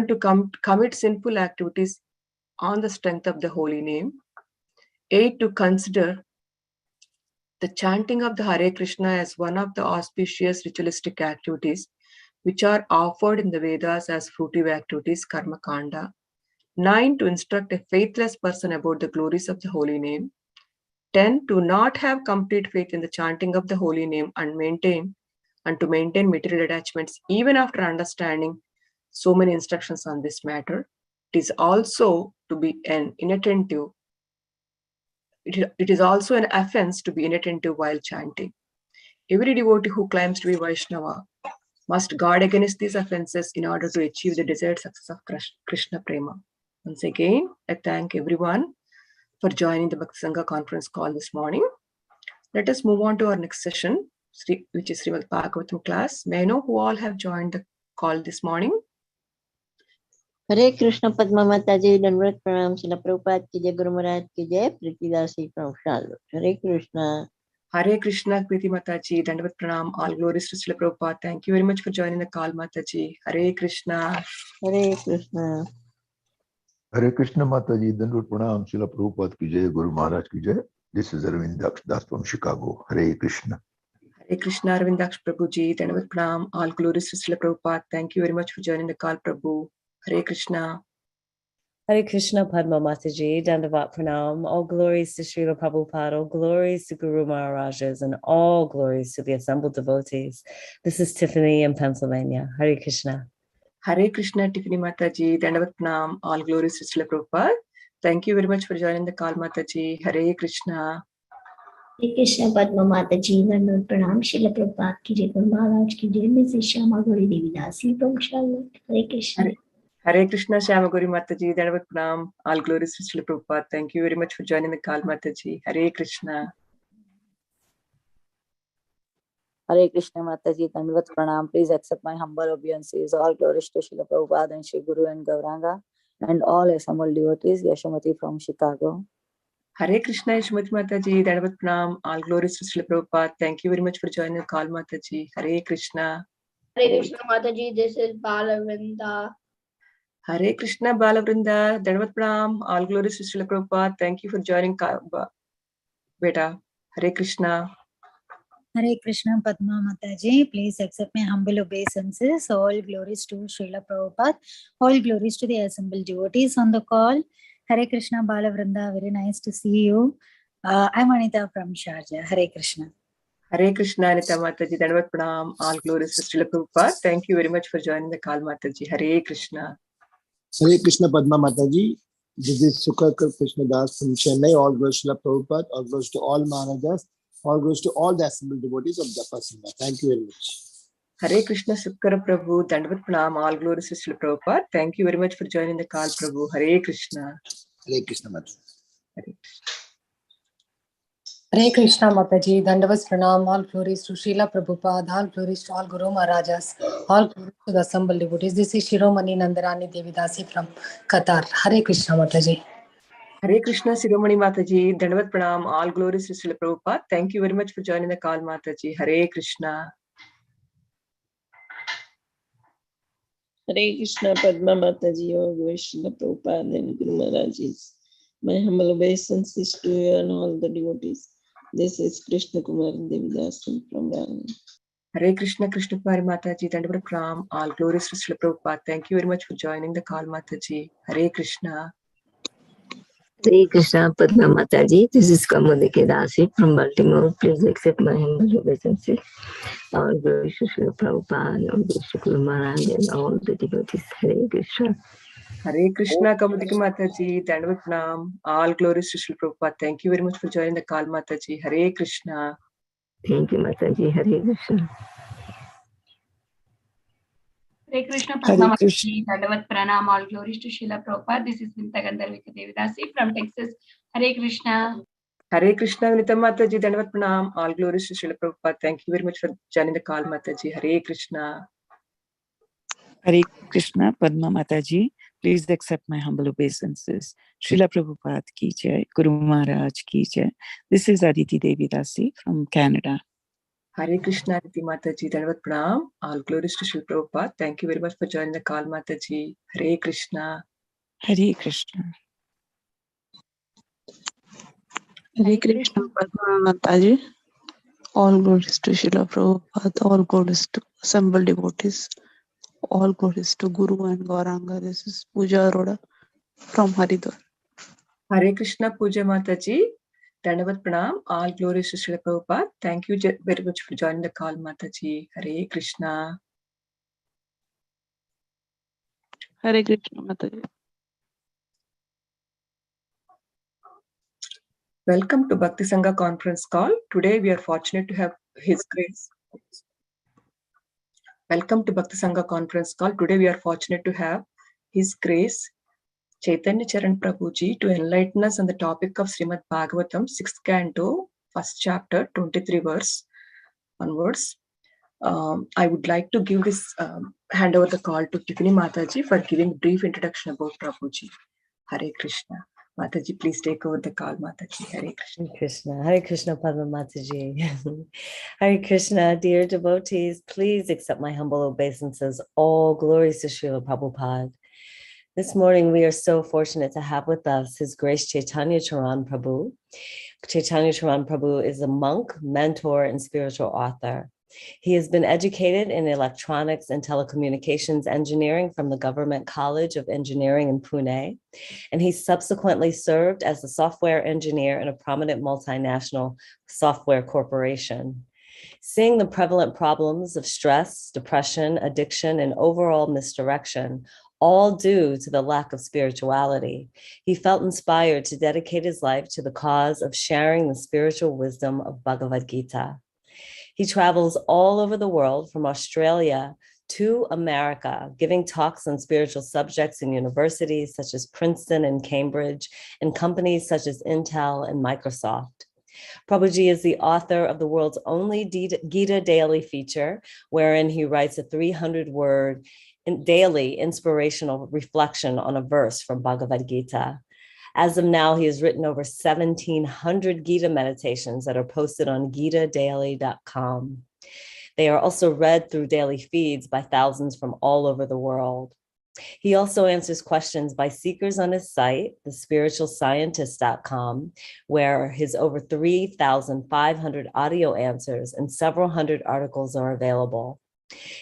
to commit sinful activities on the strength of the holy name. 8. To consider the chanting of the Hare Krishna as one of the auspicious ritualistic activities which are offered in the Vedas as fruitive activities, karma kanda. 9. To instruct a faithless person about the glories of the holy name. 10. To not have complete faith in the chanting of the holy name and to maintain material attachments even after understanding so many instructions on this matter. It is also to be an inattentive. It is also an offense to be inattentive while chanting. Every devotee who claims to be Vaishnava must guard against these offenses in order to achieve the desired success of Krishna Prema. Once again, I thank everyone for joining the Bhakti Sangha conference call this morning. Let us move on to our next session, which is Srimad Bhagavatam class. May I know who all have joined the call this morning? Hare Krishna Padma Mataji, Dandavat Pranam, Srila Prabhupada ki Jai, Guru Maharaj ki Jai, Pritidasi from Charlotte. Hare Krishna. Hare Krishna, Kriti Mataji, Dandavat Pranam, all glories to Srila Prabhupada. Thank you very much for joining the call, Mataji. Hare Krishna. Hare Krishna. Hare Krishna Mataji, Dandavat Pranam, Srila Prabhupada ki Jai, Guru Maharaj ki Jai. This is Arvind Das from Chicago. Hare Krishna. Hare Krishna, Arvind Prabhuji, Dandavat Pranam, all glories to Srila Prabhupada. Thank you very much for joining the call, Prabhu. Hare Krishna. Hare Krishna Padma Mataji, Dandavat Pranam, all glories to Srila Prabhupada, all glories to Guru Maharajas, and all glories to the assembled devotees. This is Tiffany in Pennsylvania. Hare Krishna. Hare Krishna, Tiffany Mataji, Dandavat Pranam, all glories to Srila Prabhupada. Thank you very much for joining the call, Mataji. Hare Krishna. Hare Krishna Padma Mataji, Dandavat Pranam, Srila Prabhupada ki Jai, Guru Maharaj ki Jai. This is Shama Gauri Devi Dasi from Charlotte. Hare Krishna. Hare Krishna, Shama Gauri Mataji, Dandavat Pranam, all glories to Srila Prabhupada. Thank you very much for joining the call, Mataji. Hare Krishna. Hare Krishna Mataji, Dandavat Pranam. Please accept my humble obeisances. All glories to Srila Prabhupada and Shri Guru and Gauranga and all assembled devotees. Yashamati from Chicago. Hare Krishna, Yashamati Mataji, Dandavat Pranam, all glories to Srila Prabhupada. Thank you very much for joining the call, Mataji. Hare Krishna. Hare Krishna Mataji, this is Balavrinda. Hare Krishna, Balavrinda, Dandavat Pranam, all glories to Srila Prabhupada. Thank you for joining Beta. Hare Krishna. Hare Krishna Padma Mataji, please accept my humble obeisances. All glories to Srila Prabhupada. All glories to the assembled devotees on the call. Hare Krishna Balavrinda, very nice to see you. I'm Anita from Sharjah. Hare Krishna. Hare Krishna, Anita Mataji, Dandavat Pranam, all glories to Srila Prabhupada. Thank you very much for joining the call, Mataji. Hare Krishna. Hare Krishna Padma Mataji, this is Sukakar Krishna Das from Chennai. All glories to Prabhupada, all glories to all Maharajas, all glories to all the assembled devotees of Japa Sangha. Thank you very much. Hare Krishna, Sukara Prabhu, Dandavat Pranam, all glories to Srila Prabhupada. Thank you very much for joining the call, Prabhu. Hare Krishna. Hare Krishna Mataji. Hare Krishna Mataji, Dandavat Pranam, all glories to Srila Prabhupada, all glories to all Guru Maharajas, all glories to the assembled devotees. This is Shiromani Nandarani Devidasi from Qatar. Hare Krishna Mataji. Hare Krishna, Shiromani Mataji, Dandavat Pranam, all glories to Srila Prabhupada. Thank you very much for joining the call, Mataji. Hare Krishna. Hare Krishna Padma Mataji, all glories to Srila Prabhupada and Guru Maharajas. My humble obeisances to you and all the devotees. This is Krishna Kumar Devidasi from Rani. Hare Krishna, Krishna Kumari Mataji, Dandavat Pranam, all glories to Srila Prabhupada. Thank you very much for joining the call, Mataji. Hare Krishna. Hare Krishna Padma Mataji, this is Kamodiki Dasi from Baltimore. Please accept my humble obeisances. All glories to Srila Prabhupada, all glories to Guru Maharaj and all the devotees. Hare Krishna. Hare Krishna, Kamodiki Mataji, Dandavat Pranam, all glories to Srila Prabhupada. Thank you very much for joining the call, Mataji. Hare Krishna. Thank you, Mataji. Hare Krishna. Hare Krishna Padma Mataji, Dandavat Pranam, all glories to Srila Prabhupada. This is Vinta Gandharvika Devidasi from Texas. Hare Krishna. Hare Krishna, Vinita Mataji, Dandavat Pranam, all glories to Srila Prabhupada. Thank you very much for joining the call, Mataji. Hare Krishna. Hare Krishna Padma Mataji, please accept my humble obeisances. Srila Prabhupada ki Jai, Guru Maharaj ki Jai. This is Aditi Devidasi from Canada. Hare Krishna, Niti Mataji, Dandavat Pranam. All glories to Srila Prabhupada. Thank you very much for joining the call, Mataji. Hare Krishna. Hare Krishna. Hare Krishna, Padma Mataji. All glories to Srila Prabhupada, all glories to assembled devotees, all glories to Guru and Gauranga. This is Pooja Arora from Haridwar. Hare Krishna, Puja Mataji. Dandavat Pranam. All glories to Srila Prabhupada. Thank you very much for joining the call, Mataji. Hare Krishna. Hare Krishna, Mataji. Welcome to Bhakti Sangha conference call. Today we are fortunate to have His Grace. Welcome to Bhakti Sangha conference call. Today we are fortunate to have His Grace Chaitanya Charan Prabhu ji to enlighten us on the topic of Srimad Bhagavatam 6th canto, 1st chapter, 23 verse onwards. I would like to give this hand over the call to Tiffany Mataji for giving brief introduction about Prabhuji. Hare Krishna. Mataji, please take over the call, Mataji. Hare Krishna. Hare Krishna. Hare Krishna, Padma Mataji. Hare Krishna, dear devotees, please accept my humble obeisances. All glories to Srila Prabhupada. This morning, we are so fortunate to have with us His Grace Chaitanya Charan Prabhu. Chaitanya Charan Prabhu is a monk, mentor, and spiritual author. He has been educated in electronics and telecommunications engineering from the Government College of Engineering in Pune, and he subsequently served as a software engineer in a prominent multinational software corporation. Seeing the prevalent problems of stress, depression, addiction, and overall misdirection, all due to the lack of spirituality, he felt inspired to dedicate his life to the cause of sharing the spiritual wisdom of Bhagavad Gita. He travels all over the world, from Australia to America, giving talks on spiritual subjects in universities such as Princeton and Cambridge, and companies such as Intel and Microsoft. Prabhuji is the author of the world's only Gita daily feature, wherein he writes a 300-word daily inspirational reflection on a verse from Bhagavad Gita. As of now, he has written over 1,700 Gita meditations that are posted on gitadaily.com. They are also read through daily feeds by thousands from all over the world. He also answers questions by seekers on his site, thespiritualscientist.com, where his over 3,500 audio answers and several hundred articles are available.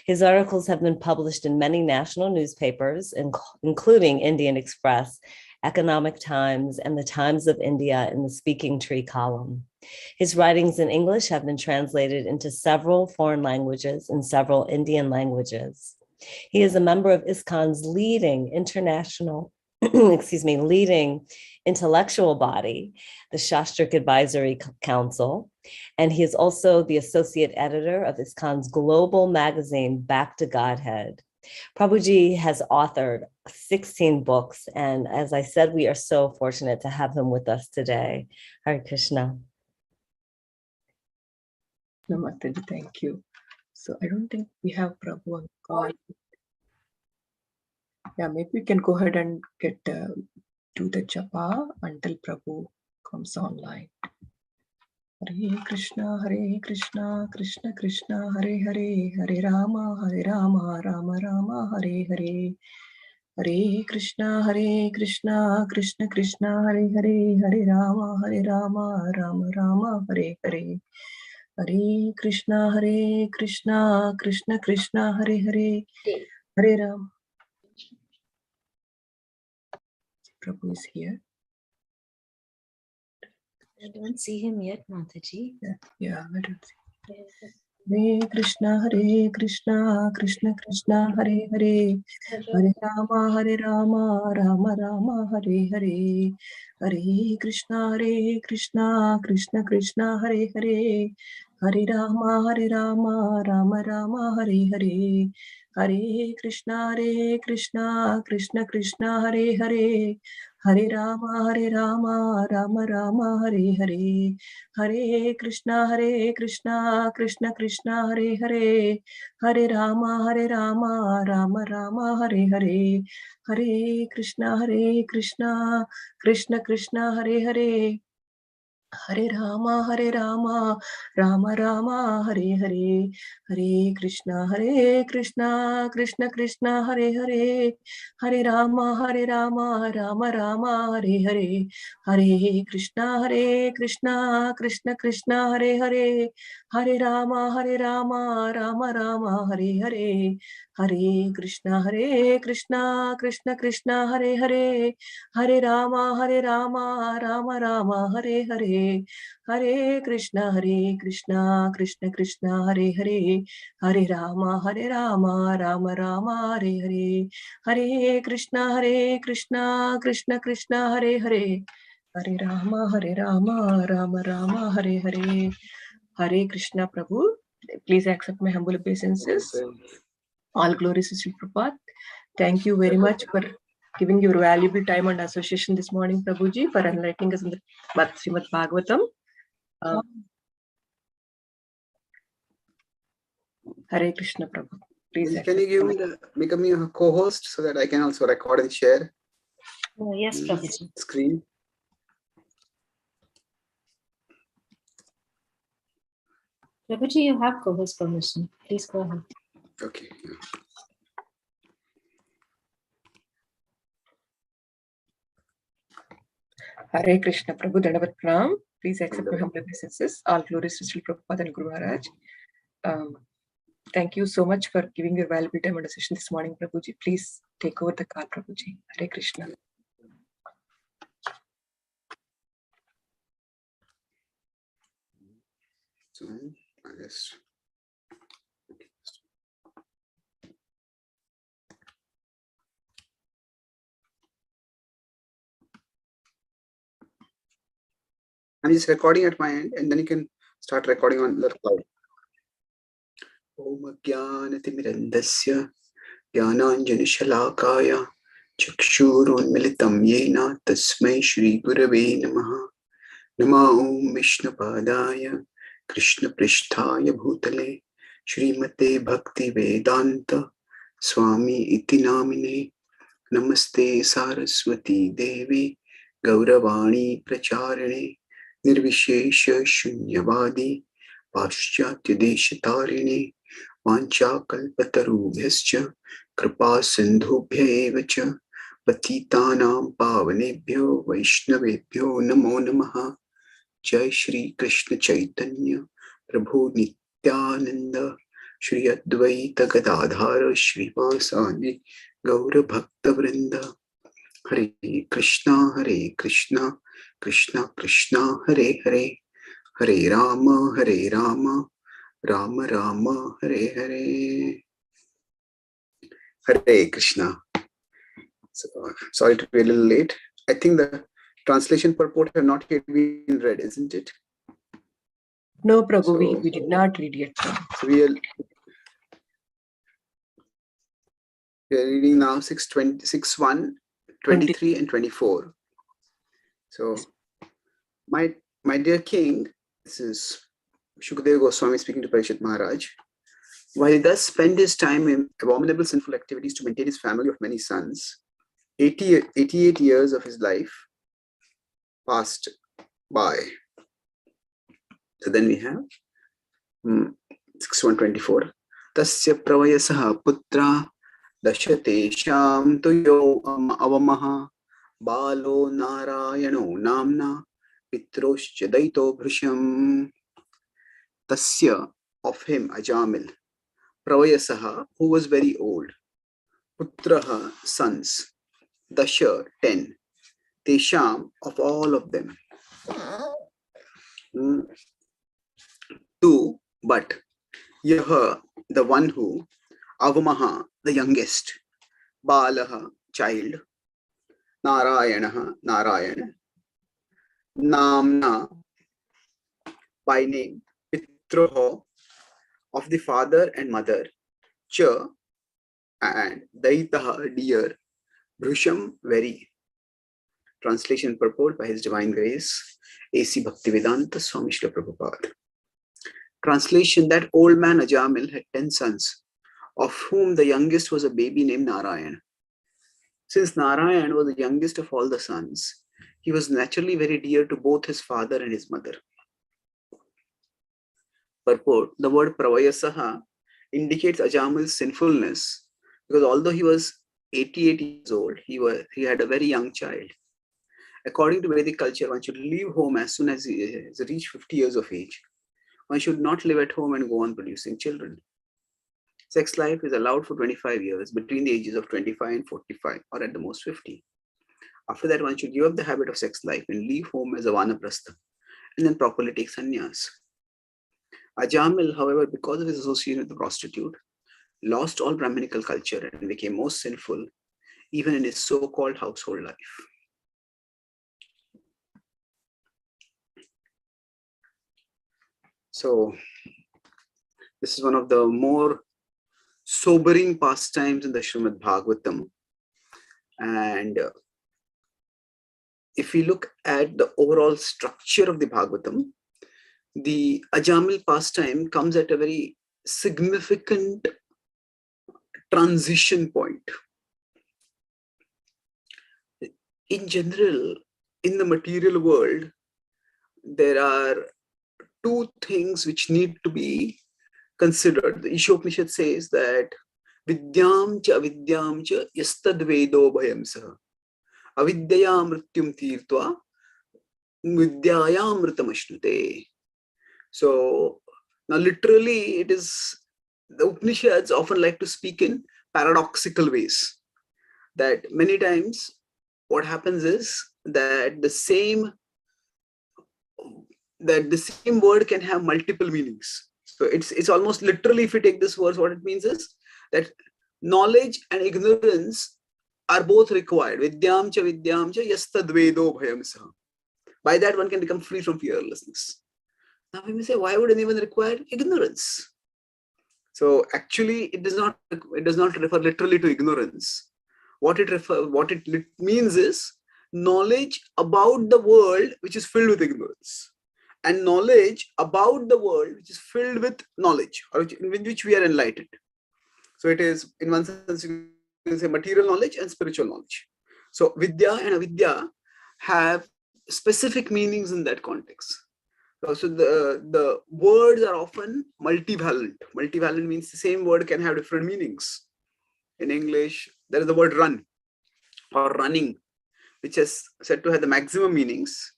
His articles have been published in many national newspapers, including Indian Express, Economic Times, and the Times of India in the Speaking Tree column. His writings in English have been translated into several foreign languages and several Indian languages. He is a member of ISKCON's leading international, leading intellectual body, the Shastric Advisory Council, and he is also the associate editor of ISKCON's global magazine, Back to Godhead. Prabhuji has authored 16 books, and as I said, we are so fortunate to have him with us today. Hare Krishna. Mataji, thank you. So I don't think we have Prabhu on the call. Yeah, maybe we can go ahead and get do the japa until Prabhu comes online. Hare Krishna, Krishna Krishna, Hare Hare, Hare Rama, Rama Rama, Hare Hare. Hare Krishna, Krishna Krishna, Hare Hare, Hare Rama, Rama Rama, Hare Hare. Hare Krishna, Krishna Krishna, Hare Hare, Hare Rama. Prabhu is here. I don't see him yet, Mataji. Yeah, I don't see. Hare Krishna, Krishna Krishna, Hare Hare, Hare Rama, Rama Rama, Hare Hare. Hare Krishna, Krishna Krishna, Hare Hare, Hare Rama, Rama Rama, Hare Hare. Hare Krishna, Krishna Krishna, Hare Hare, Hare Rama, Rama Rama, Hare Hare. Hare Krishna, Krishna Krishna, Hare Hare, Hare Rama, Rama Rama, Hare Hare. Hare Krishna, Krishna Krishna, Hare Hare, Hare Rama, Rama Rama, Hare Hare, Hare Krishna, Krishna Krishna, Hare Hare, Hare Rama, Rama Rama, Hare Hare, Hare Krishna, Krishna Krishna, Hare Hare, Hare Rama, Rama Rama, Hare Hare, Hare Krishna, Krishna Krishna, Hare Hare, Hare Rama, Rama Rama, Hare Hare, Hare Krishna, Krishna Krishna, Hare Hare, Hare Rama, Rama Rama, Hare Hare, Hare Krishna, Krishna Krishna, Hare Hare, Hare Rama, Rama Rama, Hare Hare, Hare Krishna. Prabhu, please accept my humble obeisances. All glories to Sri Prabhupada. Thank you very much for giving your valuable time and association this morning, Prabhuji, for enlightening us in the Srimad Bhagavatam. Hare Krishna, Prabhu. Please. Can you become me a co-host so that I can also record and share? Yes, Prabhuji. Screen. Prabhuji, you have co-host permission. Please go ahead. Okay. Hare Krishna, Prabhu, Dandavat Pranam. Please accept my humble obeisances. All glories to Sri Prabhupada and Guru Maharaj. Thank you so much for giving your valuable time and session this morning, Prabhuji. Please take over the call, Prabhuji. Hare Krishna. So I guess. I'm just recording at my end, and then you can start recording on the cloud. Om Jnanatirandasya Jnananjana Shalakaya Chakshurunmilitam Yena Tasmai Shri Gurave Namaha. Nama Om Vishnupadaya Krishna Pristhaya Bhutale Srimate Bhakti Vedanta Swami Iti Namine. Namaste Saraswati Devi Gauravani Pracharine Nirvishesha Shunyavadi Paschatya Deshatarine Vancha Kalpatarubhyascha Kripa Sindhubhya Evacha Patitanam Pavanebhyo Vaishnavebhyo Namo Namaha. Jai Shri Krishna Chaitanya Prabhu Nityananda Shri Advaita Gadadhara Shri Vasani Gaura Bhakta Vrinda. Hare Krishna, Krishna Krishna, Hare Hare, Hare Rama, Rama Rama, Hare Hare. Hare Krishna. So, sorry to be a little late. I think the translation purport have not yet been read, isn't it? No, Prabhu, we did not read yet. So we are reading now 6.1, 23 and 24. So, my dear king, this is Shukadeva Goswami speaking to Parishit Maharaj. While he thus spent his time in abominable sinful activities to maintain his family of many sons, 88 years of his life passed by. So then we have 6.1.24. Tasya pravayasaha putra dashatesham tuyo avamaha balo narayano namna pitroscha daito bhrisham. Tasya, of him, Ajamil, pravayasaha, who was very old, putraha, sons, dasha, 10, tesham, of all of them, 2, but yaha, the one who, avamaha, the youngest, balaha, child, narayanaha, narayana, namna, by name, pitroho, of the father and mother, cha, and daitaha, dear, bhrisham, very. Translation purport by His Divine Grace, A.C. Bhaktivedanta Swami Srila Prabhupada. Translation: that old man Ajamil had 10 sons, of whom the youngest was a baby named Narayan. Since Narayan was the youngest of all the sons, he was naturally very dear to both his father and his mother. Purport: the word Pravayasaha indicates Ajamal's sinfulness because although he was 88 years old, he had a very young child. According to Vedic culture, one should leave home as soon as he has reached 50 years of age. One should not live at home and go on producing children. Sex life is allowed for 25 years between the ages of 25 and 45, or at the most 50. After that, one should give up the habit of sex life and leave home as a vanaprastha, and then properly take sannyas. Ajamil, however, because of his association with the prostitute, lost all Brahminical culture and became most sinful, even in his so-called household life. So, this is one of the more sobering pastimes in the Srimad Bhagavatam. And if we look at the overall structure of the Bhagavatam, the Ajamil pastime comes at a very significant transition point. In general, in the material world, there are two things which need to be considered. The Ishopanishad says that Vidyam cha avidyam cha yastadvedo bhayam saha avidyaya mrityum tirtva vidyaya mritamashnuté. So now literally it is, the Upanishads often like to speak in paradoxical ways. That many times what happens is that the same word can have multiple meanings. So it's almost literally, if you take this verse, what it means is that knowledge and ignorance are both required. Vidyam cha yastadvedo bhayam saha. By that one can become free from fearlessness. Now we may say, why would anyone require ignorance? So actually it does not refer literally to ignorance. What it means is knowledge about the world which is filled with ignorance, and knowledge about the world which is filled with knowledge, or in which we are enlightened. So it is, in one sense, you can say material knowledge and spiritual knowledge. So vidya and avidya have specific meanings in that context. So the words are often multivalent. Multivalent means the same word can have different meanings. In English, there is the word run or running, which is said to have the maximum meanings.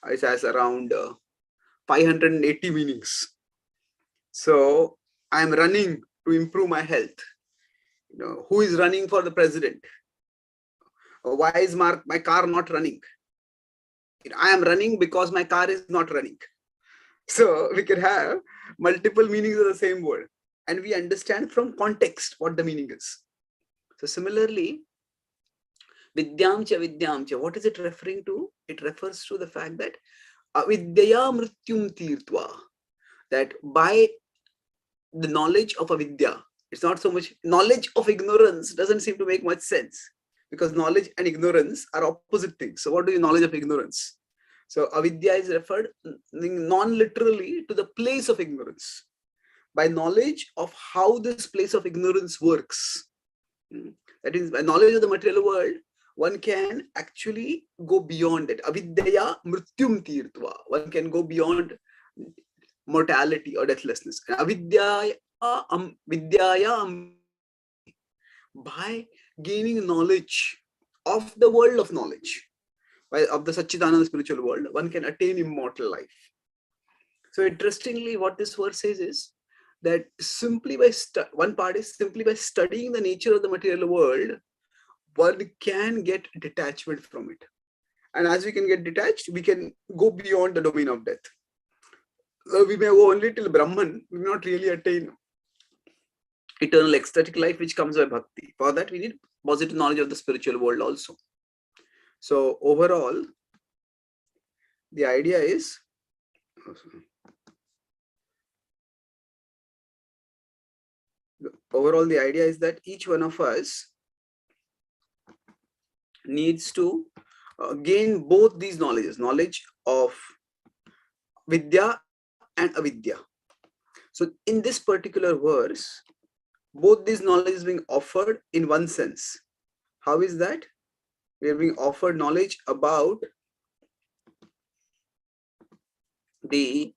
It has around 580 meanings. So I am running to improve my health. Who is running for the president? Why is my car not running? I am running because my car is not running. So we can have multiple meanings of the same word, and we understand from context what the meaning is. So similarly, vidyam cha, what is it referring to? It refers to the fact that avidyaya mrityum tirtva, that by the knowledge of avidya, it's not so much knowledge of ignorance, doesn't seem to make much sense, because knowledge and ignorance are opposite things. So what do you knowledge of ignorance? So avidya is referred non-literally to the place of ignorance. By knowledge of how this place of ignorance works, that is, by knowledge of the material world, one can actually go beyond it. Avidyaya mrityum tirtva, one can go beyond mortality or deathlessness. Avidyaya by gaining knowledge of the world of knowledge, of the Satchidananda spiritual world, one can attain immortal life. So interestingly, what this verse says is that simply by one part is simply by studying the nature of the material world, one can get detachment from it. And as we can get detached, we can go beyond the domain of death. We may go only till Brahman, we may not really attain eternal ecstatic life, which comes by bhakti. For that, we need positive knowledge of the spiritual world also. So overall, the idea is, that each one of us needs to gain both these knowledges, knowledge of vidya and avidya. So in this particular verse, both these knowledge is being offered in one sense. How is that? We are being offered knowledge about the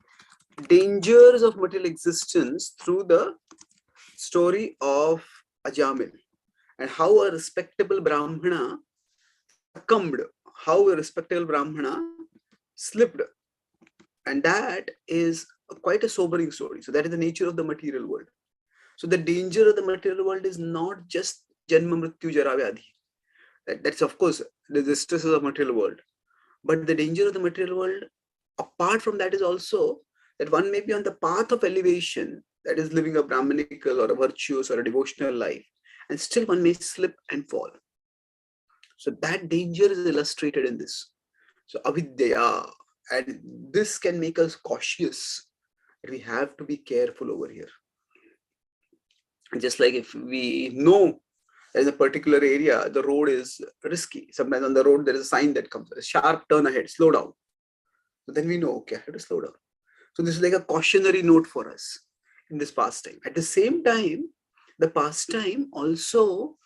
dangers of material existence through the story of Ajamil and how a respectable Brahmana succumbed, how a respectable Brahmana slipped. And that is quite a sobering story. So that is the nature of the material world. So the danger of the material world is not just Janma Mrityu Jara Vyadhi. That's of course the stresses of material world. But the danger of the material world, apart from that, is also that one may be on the path of elevation, that is living a Brahmanical or a virtuous or a devotional life, and still one may slip and fall. So that danger is illustrated in this. So avidya, and this can make us cautious. We have to be careful over here. Just like if we know in a particular area, the road is risky. Sometimes on the road, there is a sign that comes, a sharp turn ahead, slow down. So then we know, okay, I have to slow down. So this is like a cautionary note for us in this pastime. At the same time, the pastime also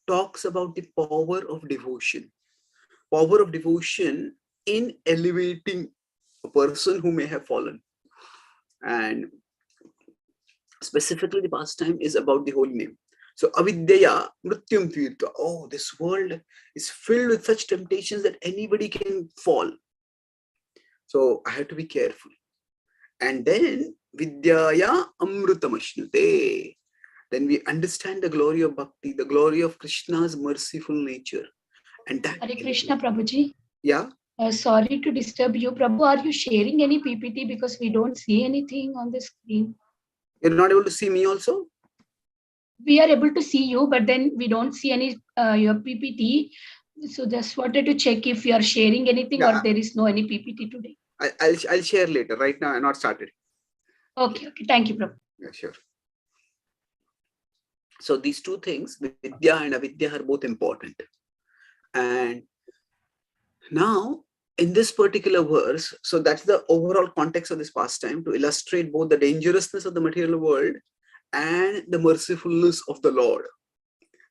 talks about the power of devotion. Power of devotion in elevating a person who may have fallen. And specifically, the pastime is about the holy name. So avidyaya mrityum tirtva. Oh, this world is filled with such temptations that anybody can fall. So I have to be careful. And then vidyaya amrutamashnute. Then we understand the glory of bhakti, the glory of Krishna's merciful nature. And that Hare Krishna, Prabhuji. Yeah. Sorry to disturb you, Prabhu. Are you sharing any PPT? Because we don't see anything on the screen. You're not able to see me also? We are able to see you, but then we don't see any your PPT. So just wanted to check if you are sharing anything or there is no any PPT today. I'll share later. Right now, I'm not started. Okay. Thank you, Prabhu. Yeah, sure. So these two things, vidya and avidya, are both important. And now, in this particular verse, so that's the overall context of this pastime, to illustrate both the dangerousness of the material world and the mercifulness of the Lord.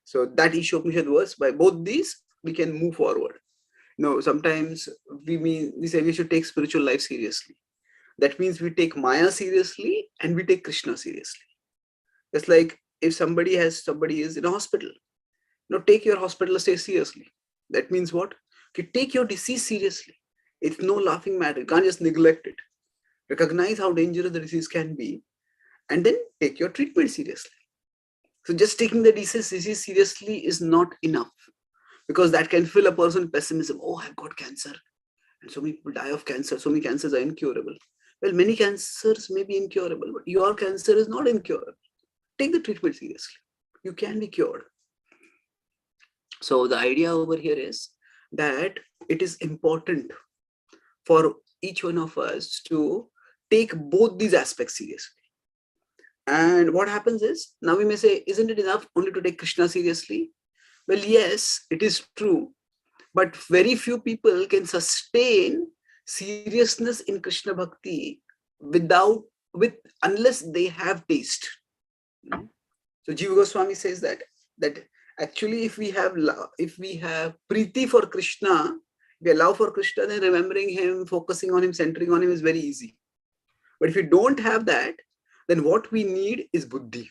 So that Ishopanishad verse, by both these, we can move forward. Sometimes we say we should take spiritual life seriously. That means we take Maya seriously and we take Krishna seriously. It's like if somebody is in a hospital, take your hospital stay seriously. That means what? Take your disease seriously. It's no laughing matter. You can't just neglect it. Recognize how dangerous the disease can be and then take your treatment seriously. So just taking the disease seriously is not enough, because that can fill a person with pessimism. Oh, I've got cancer. And so many people die of cancer. So many cancers are incurable. Well, many cancers may be incurable, but your cancer is not incurable. Take the treatment seriously. You can be cured. So the idea over here is that it is important for each one of us to take both these aspects seriously. And what happens is, now we may say, isn't it enough only to take Krishna seriously? Well, yes, it is true. But very few people can sustain seriousness in Krishna Bhakti unless they have taste. So Jiva Goswami says that actually if we have priti for Krishna, if we have love for Krishna, then remembering him, focusing on him, centering on him is very easy. But if we don't have that, then what we need is buddhi.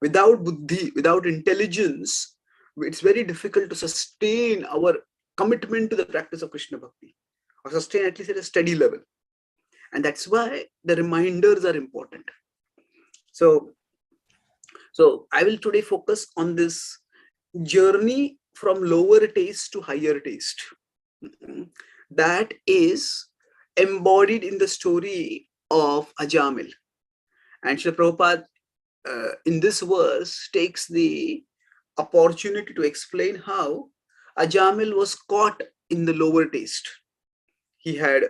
Without buddhi, without intelligence, it's very difficult to sustain our commitment to the practice of Krishna Bhakti, or sustain at least at a steady level. And that's why the reminders are important. So I will today focus on this journey from lower taste to higher taste. That is embodied in the story of Ajamil. And Srila Prabhupada in this verse takes the opportunity to explain how Ajamil was caught in the lower taste. He had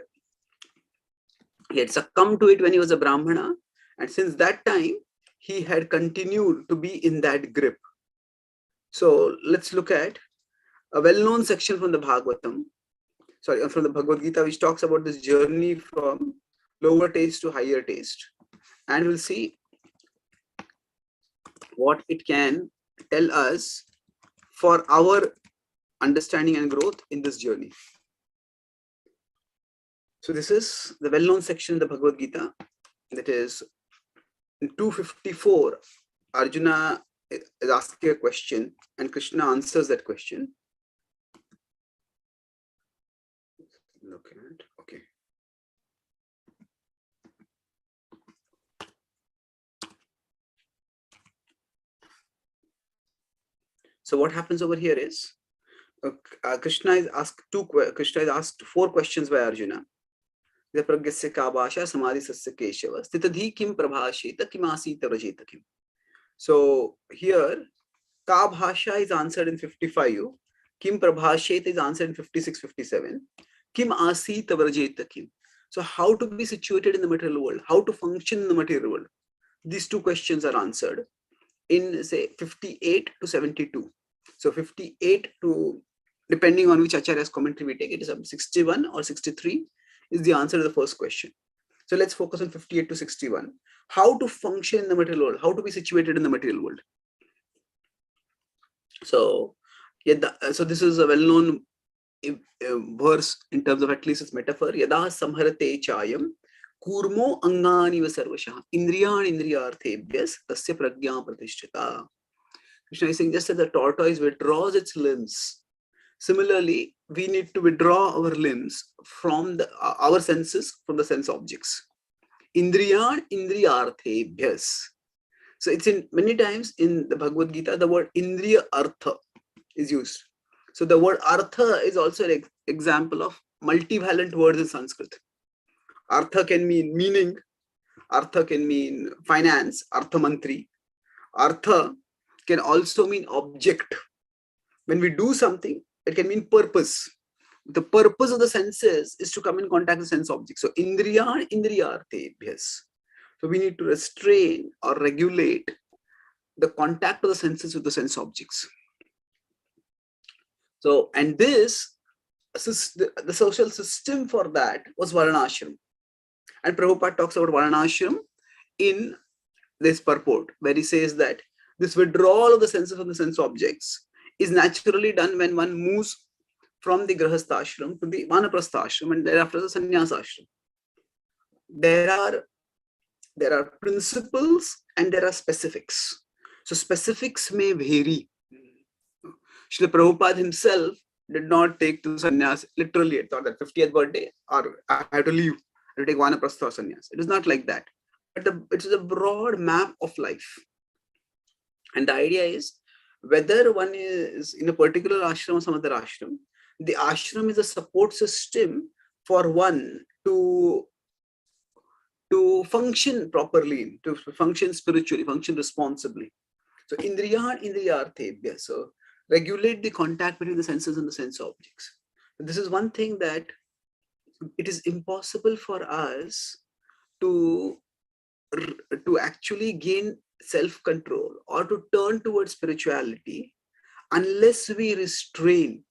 succumbed to it when he was a Brahmana, and since that time he had continued to be in that grip. So let's look at a well-known section from the Bhagavatam, from the Bhagavad Gita, which talks about this journey from lower taste to higher taste. And we'll see what it can tell us for our understanding and growth in this journey. So this is the well-known section in the Bhagavad Gita. That is in 254. Arjuna is asking a question and Krishna answers that question. Okay. So what happens over here is Krishna is asked four questions by Arjuna. So here ka bhasha is answered in 55. Kim prabhashet is answered in 56, 57. Kim asit vrajeta kim. So how to be situated in the material world, how to function in the material world. These two questions are answered in say 58 to 72. So 58 to, depending on which Acharya's commentary we take, it is 61 or 63 is the answer to the first question. So let's focus on 58 to 61. How to function in the material world, how to be situated in the material world. So, so this is a well-known verse in terms of at least its metaphor. Yada samharate chayam kurmo angani vasarvashah indriyan indriyarthebhyas tasya pragya pratishtita. Krishna is saying, just as the tortoise withdraws its limbs, similarly, we need to withdraw our limbs from our senses from the sense objects. Indriyan indriyarthebhyas. So it's in many times in the Bhagavad Gita, the word indriya artha is used. So the word artha is also an example of multivalent words in Sanskrit. Artha can mean meaning, artha can mean finance, artha mantri. Artha can also mean object. When we do something, it can mean purpose. The purpose of the senses is to come in contact with sense objects. So indriya indriyarthebhyas. So we need to restrain or regulate the contact of the senses with the sense objects. So, and this, the social system for that was Varnashram. And Prabhupada talks about Varnashram in this purport, where he says that this withdrawal of the senses from the sense objects is naturally done when one moves from the Grahastha ashram to the Vanaprastha ashram and thereafter the Sannyasa ashram. There are principles and there are specifics. So specifics may vary. Srila Prabhupada himself did not take to sannyas literally. It thought that 50th birthday or I have to leave, I have to take Vanaprastha or sannyas. It is not like that. But it is a broad map of life. And the idea is whether one is in a particular ashram or some other ashram, the ashram is a support system for one to function properly, to function spiritually, function responsibly. So indriya indriyarthebhya. So regulate the contact between the senses and the sense objects. This is one thing that it is impossible for us to actually gain self-control or to turn towards spirituality unless we restrain,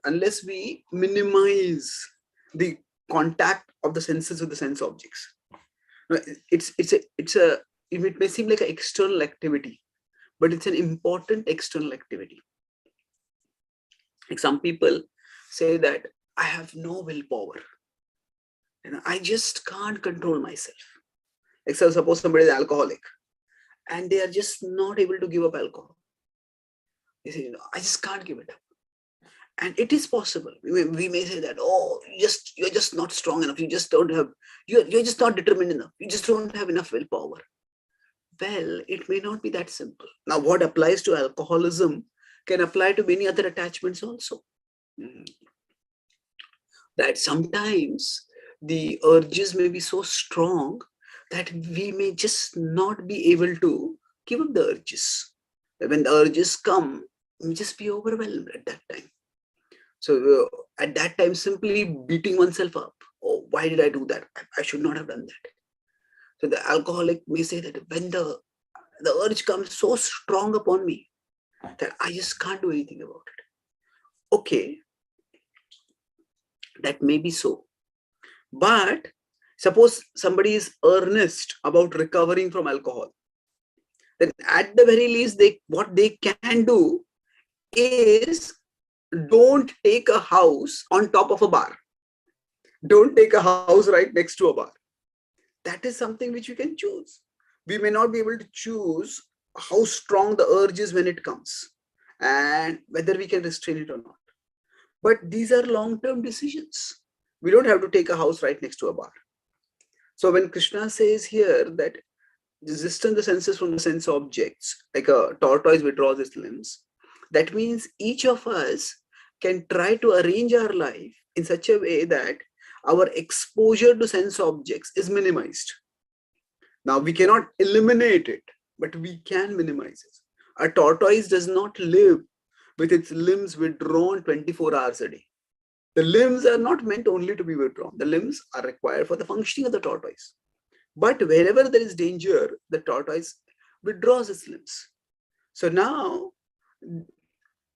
unless we minimize the contact of the senses with the sense objects. Now, it may seem like an external activity, but it's an important external activity. Like some people say that I have no willpower and I just can't control myself. Like so suppose somebody is alcoholic and they are just not able to give up alcohol. They say, I just can't give it up. And it is possible. We may say that, oh, you're just not strong enough. You just don't have, you're just not determined enough. You just don't have enough willpower. Well, it may not be that simple. Now, what applies to alcoholism can apply to many other attachments also. That sometimes the urges may be so strong that we may just not be able to give up the urges. When the urges come, we just be overwhelmed at that time. So at that time, simply beating oneself up. Oh, why did I do that? I should not have done that. So the alcoholic may say that when the urge comes so strong upon me that I just can't do anything about it. Okay, that may be so. But suppose somebody is earnest about recovering from alcohol, then at the very least, what they can do is don't take a house on top of a bar. don't take a house right next to a bar. That is something which you can choose. We may not be able to choose how strong the urge is when it comes and whether we can restrain it or not. But these are long-term decisions. We don't have to take a house right next to a bar. So when Krishna says here that distance the senses from the sense objects, like a tortoise withdraws its limbs, that means each of us can try to arrange our life in such a way that our exposure to sense objects is minimized. Now, we cannot eliminate it, but we can minimize it. A tortoise does not live with its limbs withdrawn 24 hours a day. The limbs are not meant only to be withdrawn. The limbs are required for the functioning of the tortoise. But wherever there is danger, the tortoise withdraws its limbs. So now,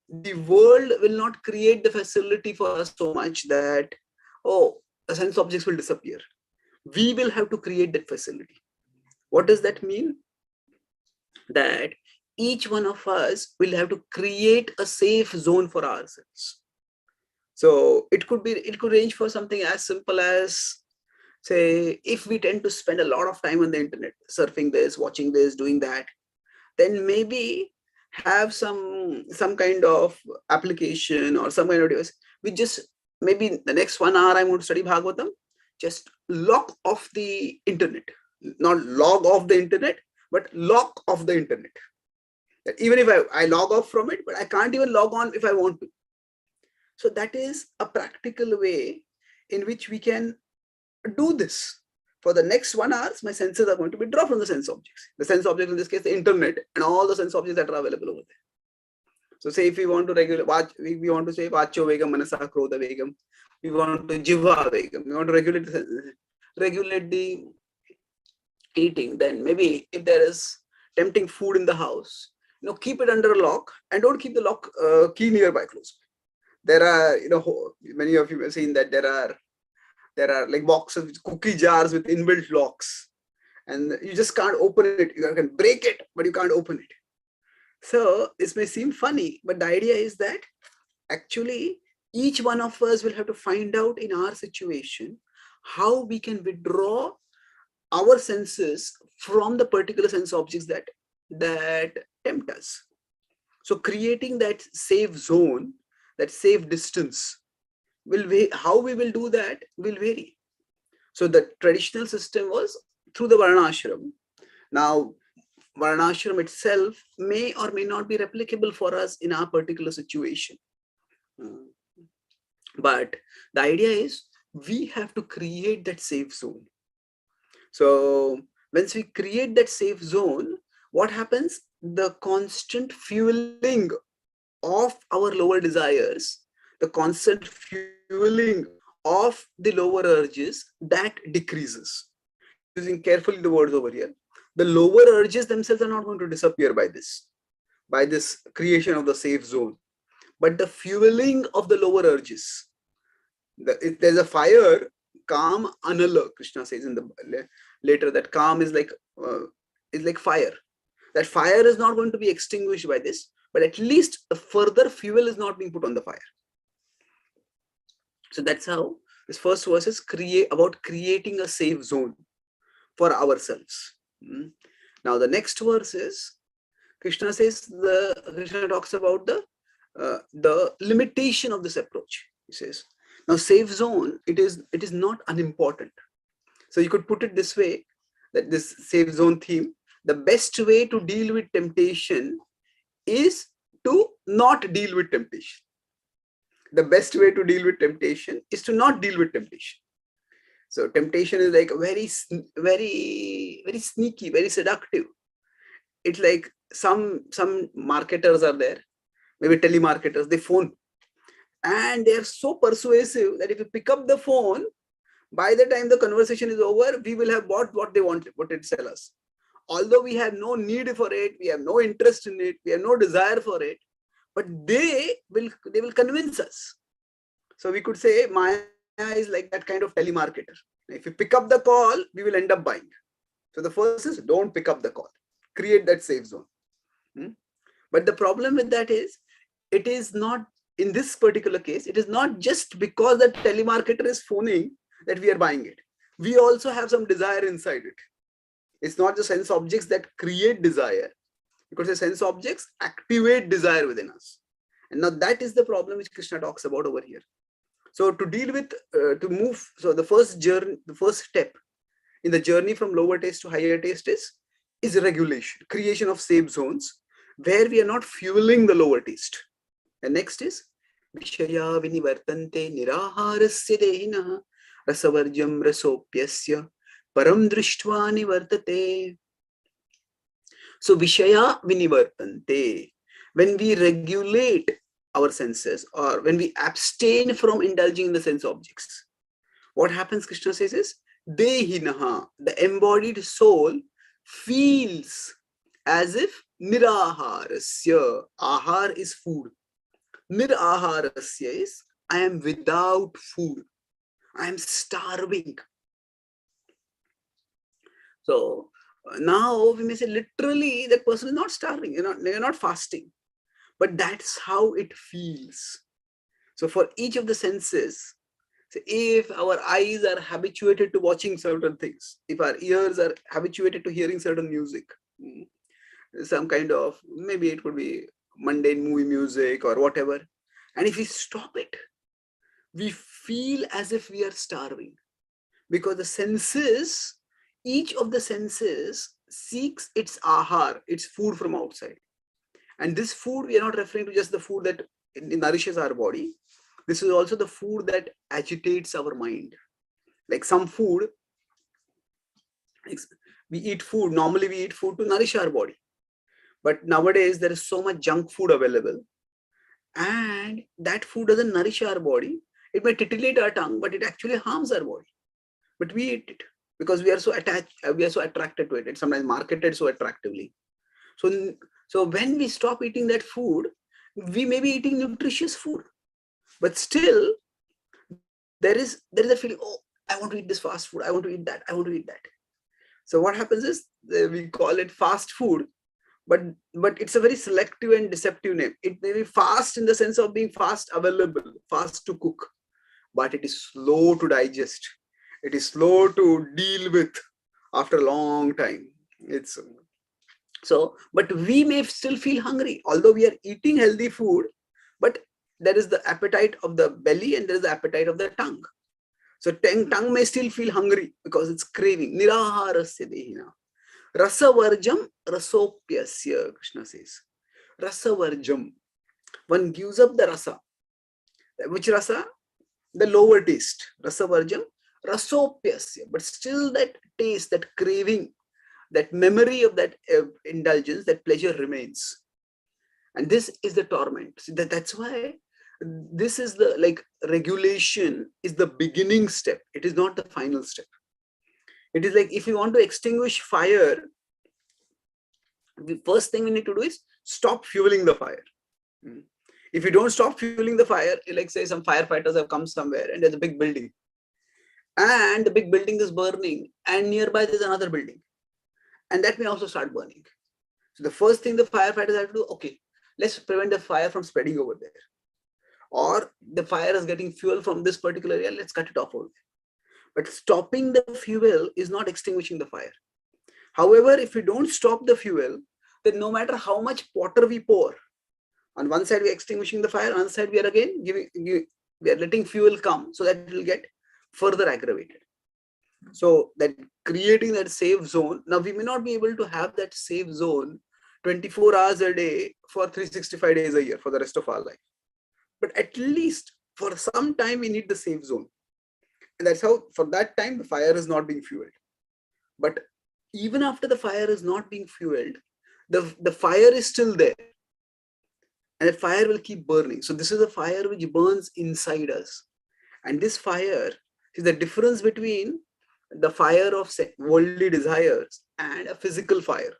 the world will not create the facility for us so much that, oh, the sense objects will disappear. We will have to create that facility. What does that mean? That each one of us will have to create a safe zone for ourselves. So it could range for something as simple as, say, if we tend to spend a lot of time on the internet, surfing this, watching this, doing that, then maybe have some kind of application or some kind of device. We just, maybe the next 1 hour I'm going to study Bhagavatam, just lock off the internet. Not log off the internet, but lock off the internet. That even if I log off from it, but I can't even log on if I want to. So that is a practical way in which we can do this. For the next 1 hour, my senses are going to be dropped from the sense objects. The sense objects, in this case, the internet and all the sense objects that are available over there. So say if we want to regulate, we want to say Vacho Vegam, Manasa Krodha Vegam, we want to Jiva Vegam, we want to regulate the eating, then maybe if there is tempting food in the house, keep it under a lock and don't keep the lock key nearby close. There are, many of you have seen that there are like boxes, cookie jars with inbuilt locks, and you just can't open it. You can break it, but you can't open it. So this may seem funny, but the idea is that actually each one of us will have to find out in our situation how we can withdraw our senses from the particular sense objects that tempt us. So creating that safe zone, that safe distance, how we will do that will vary. So the traditional system was through the Varnashram. Now, Varnashram itself may or may not be replicable for us in our particular situation. But the idea is we have to create that safe zone. So once we create that safe zone, what happens? The constant fueling of our lower desires, the constant fueling of the lower urges, that decreases. Using carefully the words over here, the lower urges themselves are not going to disappear by this creation of the safe zone, but the fueling of the lower urges. If there's a fire, Kam Anala, Krishna says in the later that Kam is like fire. That fire is not going to be extinguished by this, but at least the further fuel is not being put on the fire. So that's how this first verse is about creating a safe zone for ourselves. Now the next verse is Krishna talks about the limitation of this approach. He says, now safe zone, it is not unimportant. So you could put it this way, that this safe zone theme, the best way to deal with temptation is to not deal with temptation. The best way to deal with temptation is to not deal with temptation. So temptation is like very, very, very sneaky, very seductive. It's like some marketers are there, maybe telemarketers, they phone. And they are so persuasive that if you pick up the phone, by the time the conversation is over, we will have bought what they want, what it sells us. Although we have no need for it, we have no interest in it, we have no desire for it, but they will convince us. So we could say Maya is like that kind of telemarketer. If you pick up the call, we will end up buying. So the first is don't pick up the call. Create that safe zone. But the problem with that is, it is not, in this particular case, it is not just because the telemarketer is phoning that we are buying it. We also have some desire inside it. It's not the sense objects that create desire, because the sense objects activate desire within us. And now that is the problem which Krishna talks about over here. So to deal with, to move, so the first journey, the first step in the journey from lower taste to higher taste is regulation, creation of safe zones where we are not fueling the lower taste. And next is Vishaya vinivartante niraharasya dehina rasavarjam rasopyasya param drishtva nivartate. So Vishaya vinivartante, when we regulate our senses or when we abstain from indulging in the sense objects, what happens, Krishna says, is Dehinaha, the embodied soul, feels as if niraharasya, ahar is food. Niraharasya is I am without food. I am starving. So now we may say literally that person is not starving, you're not fasting. But that's how it feels. So for each of the senses, so if our eyes are habituated to watching certain things, if our ears are habituated to hearing certain music, some kind of, maybe it would be mundane movie music or whatever, and if we stop it, we feel as if we are starving, because the senses, each of the senses seeks its ahar, its food from outside. And this food, we are not referring to just the food that nourishes our body. This is also the food that agitates our mind. Like some food, we eat food, normally we eat food to nourish our body. But nowadays there is so much junk food available, and that food doesn't nourish our body. It may titillate our tongue, but it actually harms our body. But we eat it because we are so attached, we are so attracted to it. It's sometimes marketed so attractively. So when we stop eating that food, we may be eating nutritious food, but still there is a feeling, oh, I want to eat this fast food, I want to eat that, I want to eat that. So what happens is we call it fast food, but it's a very selective and deceptive name. It may be fast in the sense of being fast available, fast to cook, but it is slow to digest. It is slow to deal with after a long time. It's so, but we may still feel hungry, although we are eating healthy food, but there is the appetite of the belly and there is the appetite of the tongue. So tongue may still feel hungry because it's craving. Niraharasya dehina. Rasavarjam rasopyasya, Krishna says. Rasavarjam. One gives up the rasa. Which rasa? The lower taste. Rasavarjam rasopyasya. But still that taste, that craving, that memory of that indulgence, that pleasure remains. And this is the torment. So that's why this is the, like, regulation is the beginning step. It is not the final step. It is like if you want to extinguish fire, the first thing we need to do is stop fueling the fire. If you don't stop fueling the fire, like say some firefighters have come somewhere and there's a big building, and the big building is burning, and nearby there's another building, and that may also start burning. So the first thing the firefighters have to do, okay, let's prevent the fire from spreading over there. Or the fire is getting fuel from this particular area, let's cut it off over there. But stopping the fuel is not extinguishing the fire. However, if we don't stop the fuel, then no matter how much water we pour, on one side we are extinguishing the fire, on the other side we are again we are letting fuel come so that it will get further aggravated. So that creating that safe zone, now we may not be able to have that safe zone 24 hours a day for 365 days a year for the rest of our life. But at least for some time we need the safe zone. And that's how for that time the fire is not being fueled. But even after the fire is not being fueled, the fire is still there. And the fire will keep burning. So this is a fire which burns inside us. And this fire is the difference between the fire of worldly desires and a physical fire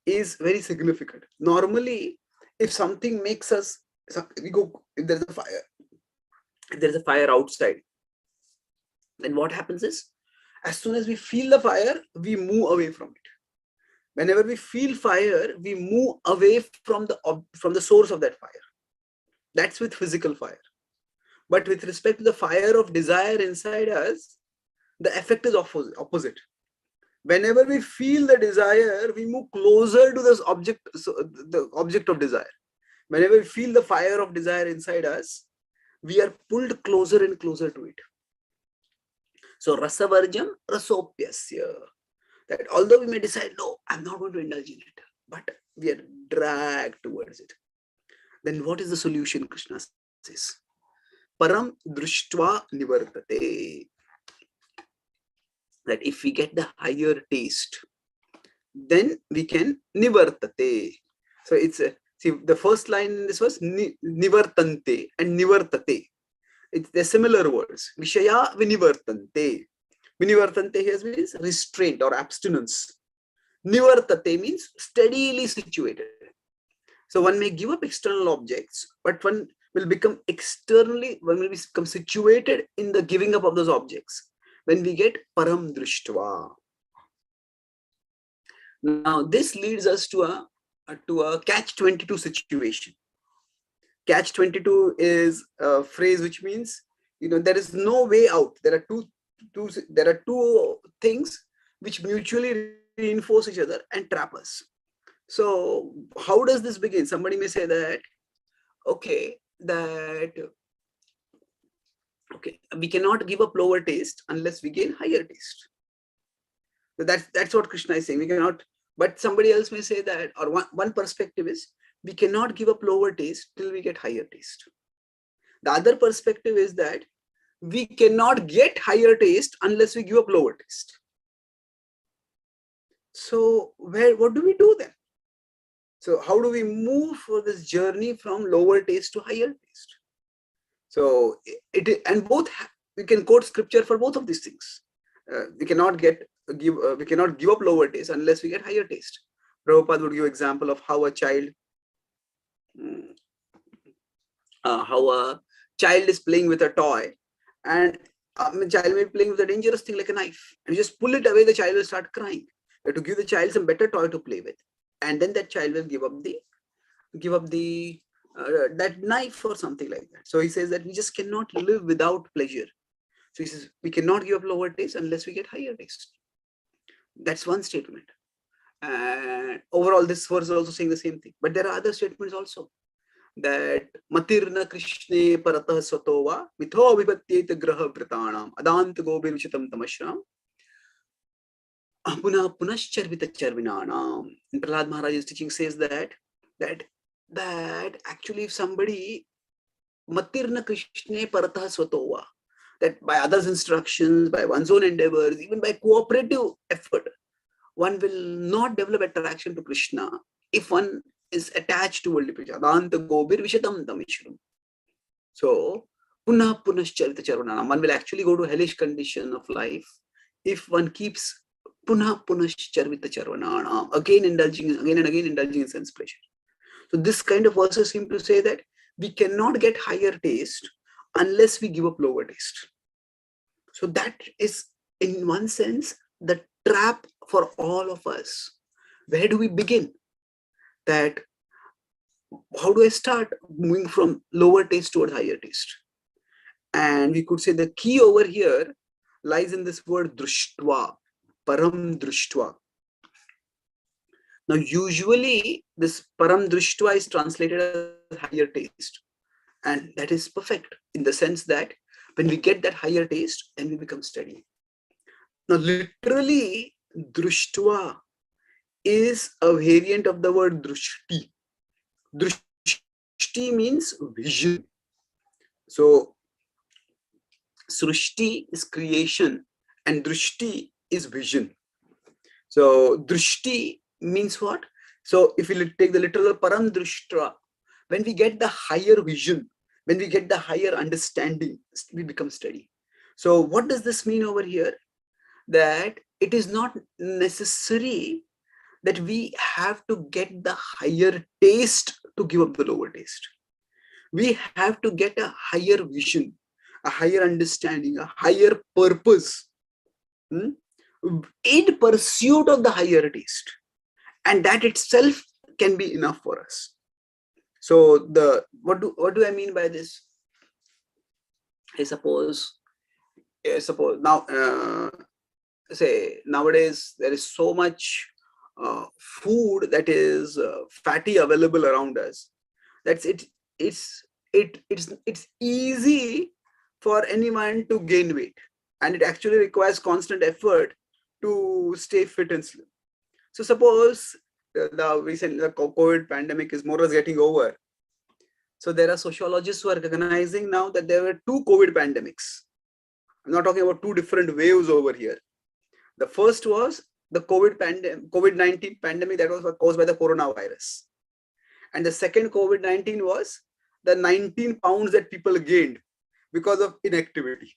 is very significant. Normally, if something makes us, if there's a fire outside, then what happens is, as soon as we feel the fire, we move away from it. Whenever we feel fire, we move away from the source of that fire. That's with physical fire. But with respect to the fire of desire inside us, the effect is opposite. Whenever we feel the desire, we move closer to this object, so the object of desire. Whenever we feel the fire of desire inside us, we are pulled closer and closer to it. So rasavarjam rasopyasya. That although we may decide, no, I'm not going to indulge in it, but we are dragged towards it. Then what is the solution? Krishna says, param drushtva nivartate. That if we get the higher taste, then we can nivartate. So it's see, the first line in this was nivartante and nivartate. They're similar words. Vishaya vinivartante. Vinivartante here means restraint or abstinence. Nivartate means steadily situated. So one may give up external objects, but one will become become situated in the giving up of those objects when we get param drishtva. Now this leads us to a catch-22 situation. Catch-22 is a phrase which means, there is no way out. There are two things which mutually reinforce each other and trap us. So how does this begin? Somebody may say that, we cannot give up lower taste unless we gain higher taste. So that's what Krishna is saying. We cannot, but somebody else may say that, or one perspective is, we cannot give up lower taste till we get higher taste. The other perspective is that we cannot get higher taste unless we give up lower taste. So what do we do then? So how do we move for this journey from lower taste to higher taste? So we can quote scripture for both of these things. We cannot give up lower taste unless we get higher taste. Prabhupada would give example of how a child is playing with a toy, and a child may be playing with a dangerous thing like a knife, and you just pull it away, the child will start crying. You have to give the child some better toy to play with, and then that child will give up that knife or something like that. So he says that we just cannot live without pleasure. So he says we cannot give up lower taste unless we get higher taste. That's one statement. And overall, this verse is also saying the same thing. But there are other statements also. That matirna krishne paratah swatova mitho vipatyeta graha vritanam adant gobir vichitam tamashram apuna punascharvita charvinanam. And Prahlad Maharaj's teaching says that actually if somebody matirna krishne paratah swatova, that by others' instructions, by one's own endeavors, even by cooperative effort, one will not develop attraction to Krishna if one is attached to worldly pleasure. So, punah punascharita charvananam. One will actually go to hellish condition of life if one keeps punah punascharvita charvananam, again and again indulging in sense pleasure. So this kind of verses seem to say that we cannot get higher taste unless we give up lower taste. So that is, in one sense, the trap for all of us. Where do we begin? That how do I start moving from lower taste towards higher taste? And we could say the key over here lies in this word drushtva, param drushtva. Now usually this param drushtva is translated as higher taste, and that is perfect in the sense that when we get that higher taste, then we become steady. Now literally drushtva is a variant of the word drushti. Drushti means vision. So srushti is creation and drushti is vision. So drushti means what? So if we take the literal param drushtra, when we get the higher vision, when we get the higher understanding, we become steady. So what does this mean over here? That it is not necessary that we have to get the higher taste to give up the lower taste. We have to get a higher vision, a higher understanding, a higher purpose in pursuit of the higher taste. And that itself can be enough for us. So what do I mean by this? I suppose now, say nowadays there is so much food that is fatty available around us. That's it. It's easy for anyone to gain weight, and it actually requires constant effort to stay fit and slim. So suppose the COVID pandemic is more or less getting over. So there are sociologists who are recognizing now that there were 2 COVID pandemics. I'm not talking about 2 different waves over here. The first was the COVID-19 pandemic that was caused by the coronavirus. And the second COVID-19 was the 19 pounds that people gained because of inactivity,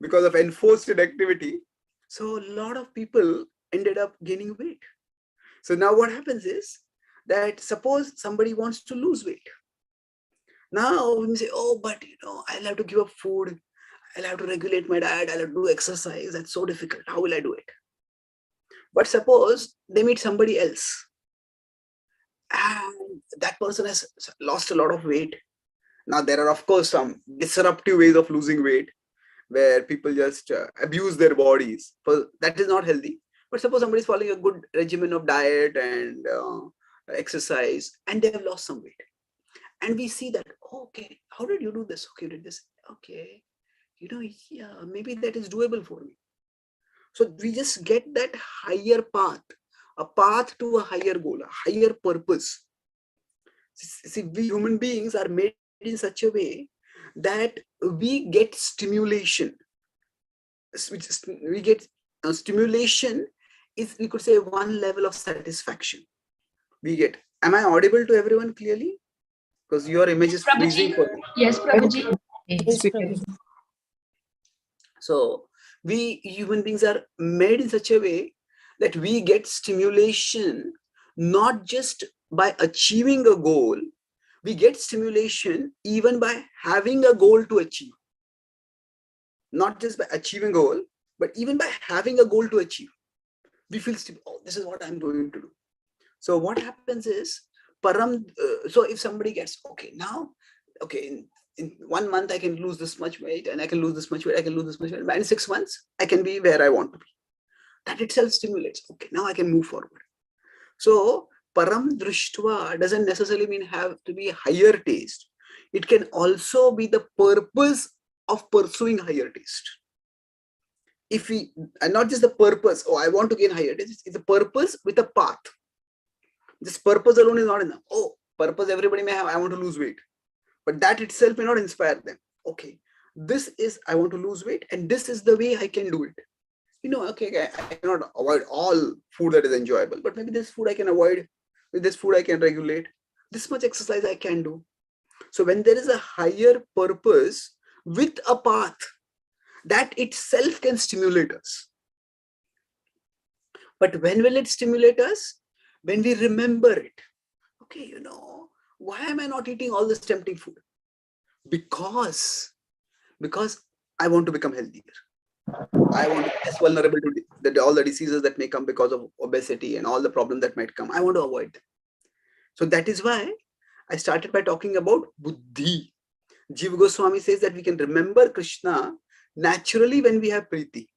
because of enforced inactivity. So a lot of people ended up gaining weight. So now what happens is that suppose somebody wants to lose weight. Now we say, oh, but I'll have to give up food. I'll have to regulate my diet. I'll have to do exercise. That's so difficult. How will I do it? But suppose they meet somebody else and that person has lost a lot of weight. Now there are of course some disruptive ways of losing weight where people just abuse their bodies. That is not healthy. But suppose somebody is following a good regimen of diet and exercise and they have lost some weight. And we see that, oh, okay, how did you do this? Okay, you did this. Okay, yeah, maybe that is doable for me. So we just get that higher path, a path to a higher goal, a higher purpose. See, we human beings are made in such a way that we get stimulation. We get stimulation is, we could say, one level of satisfaction. We get. Am I audible to everyone clearly? Because your image is freezing for me. Yes, Prabhuji. Yes, Prabhuji. So we human beings are made in such a way that we get stimulation not just by achieving a goal, we get stimulation even by having a goal to achieve. Not just by achieving a goal, but even by having a goal to achieve. We feel, oh, this is what I'm going to do. So what happens is, so if somebody gets, okay, now, okay, in 1 month I can lose this much weight and I can lose this much weight, I can lose this much weight. And in 6 months, I can be where I want to be. That itself stimulates. Okay, now I can move forward. So param drishtva doesn't necessarily mean have to be higher taste. It can also be the purpose of pursuing higher taste. If we, and not just the purpose, oh, I want to gain higher taste, it's a purpose with a path. This purpose alone is not enough. Oh, purpose everybody may have, I want to lose weight. But that itself may not inspire them. Okay, this is, I want to lose weight and this is the way I can do it. Okay, I cannot avoid all food that is enjoyable, but maybe this food I can avoid, with this food I can regulate, this much exercise I can do. So when there is a higher purpose with a path, that itself can stimulate us. But when will it stimulate us? When we remember it. Okay, why am I not eating all this tempting food? Because I want to become healthier. I want to be less vulnerable to all the diseases that may come because of obesity and all the problems that might come. I want to avoid them. So that is why I started by talking about buddhi. Jiva Goswami says that we can remember Krishna naturally when we have priti,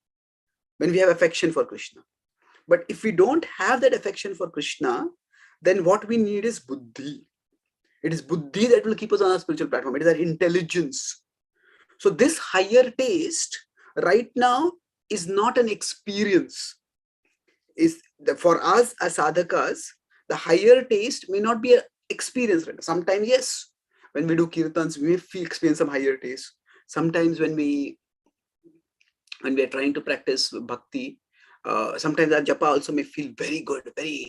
when we have affection for Krishna. But if we don't have that affection for Krishna, then what we need is buddhi. It is buddhi that will keep us on our spiritual platform. It is our intelligence. So this higher taste right now is not an experience. For us as sadhakas, the higher taste may not be an experience. Sometimes, yes, when we do kirtans, we may experience some higher taste. Sometimes when we are trying to practice bhakti, sometimes our japa also may feel very good, we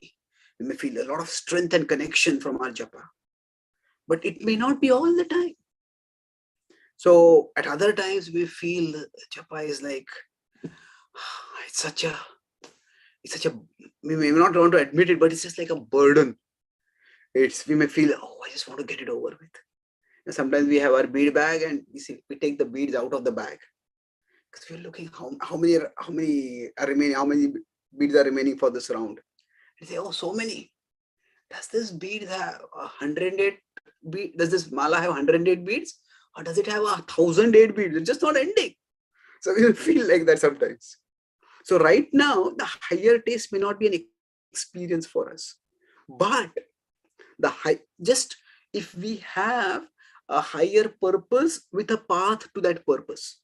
may feel a lot of strength and connection from our japa. But it may not be all the time. So at other times we feel japa is like, it's such a, we may not want to admit it, but it's just like a burden. We may feel, oh, I just want to get it over with. And sometimes we have our bead bag and we take the beads out of the bag. Because we're looking how many are remaining, how many beads are remaining for this round. We say, oh, so many. Does this bead have 108 beads? Does this mala have 108 beads? or does it have 1,008 beats? It's just not ending. So we will feel like that sometimes. So right now, the higher taste may not be an experience for us, but just if we have a higher purpose with a path to that purpose,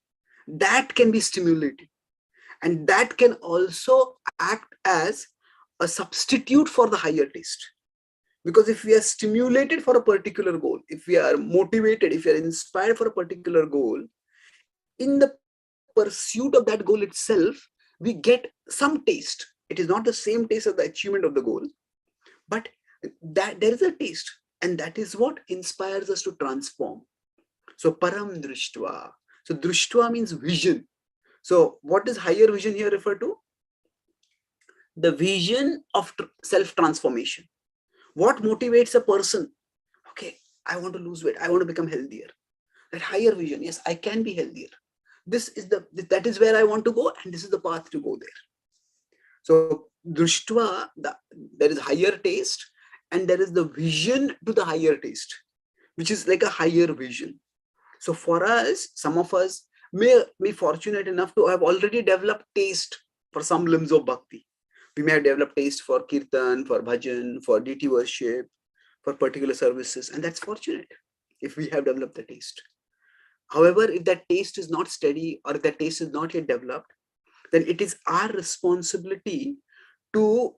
that can be stimulated, and that can also act as a substitute for the higher taste. Because if we are stimulated for a particular goal, if we are motivated, if we are inspired for a particular goal, in the pursuit of that goal itself, we get some taste. It is not the same taste as the achievement of the goal, but that there is a taste, and that is what inspires us to transform. So param drishtva. So drishtva means vision. So what does higher vision here refer to? The vision of self-transformation. What motivates a person? Okay, I want to lose weight. I want to become healthier. That higher vision. Yes, I can be healthier. That is where I want to go, and this is the path to go there. So drishtva, there is higher taste, and there is the vision to the higher taste, which is like a higher vision. So for us, some of us may be fortunate enough to have already developed taste for some limbs of bhakti. We may have developed taste for kirtan, for bhajan, for deity worship, for particular services, and that's fortunate if we have developed the taste. However, if that taste is not steady, or if that taste is not yet developed, then it is our responsibility to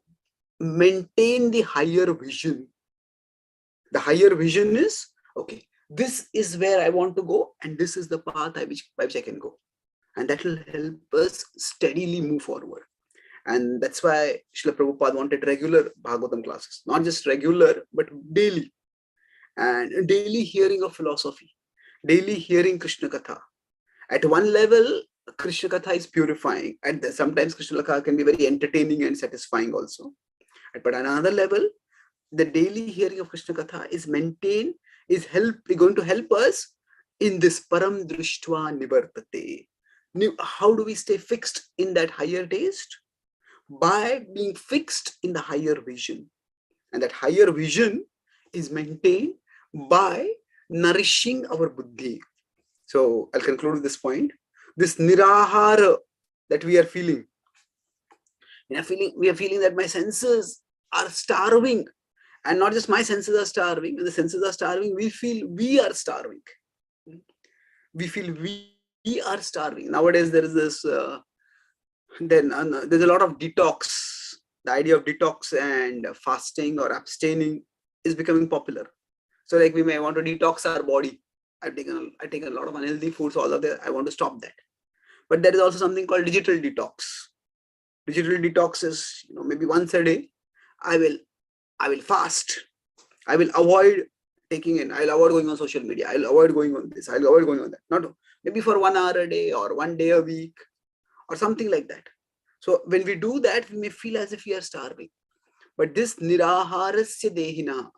maintain the higher vision. The higher vision is, okay, this is where I want to go, and this is the path by which I can go. And that will help us steadily move forward. And that's why Srila Prabhupada wanted regular Bhagavatam classes, not just regular, but daily. And daily hearing of philosophy, daily hearing Krishna Katha. At one level, Krishna Katha is purifying, and sometimes Krishna Katha can be very entertaining and satisfying also. But on another level, the daily hearing of Krishna Katha is going to help us in this param drishtva nivartate. How do we stay fixed in that higher taste? By being fixed in the higher vision. And that higher vision is maintained by nourishing our buddhi. So I'll conclude with this point. This nirahara that we are feeling, we are feeling that my senses are starving. And not just my senses are starving. When the senses are starving, we feel we are starving. We feel we are starving. Nowadays, there is this, there's a lot of detox. The idea of detox and fasting or abstaining is becoming popular. So like we may want to detox our body. I've taken a lot of unhealthy foods, all of that. I want to stop that. But there is also something called digital detox. Digital detox is, maybe once a day, I will fast. I will avoid I'll avoid going on social media. I'll avoid going on this. I'll avoid going on that. Not maybe for 1 hour a day or 1 day a week or something like that. So when we do that, we may feel as if we are starving. But this niraharasya dehina,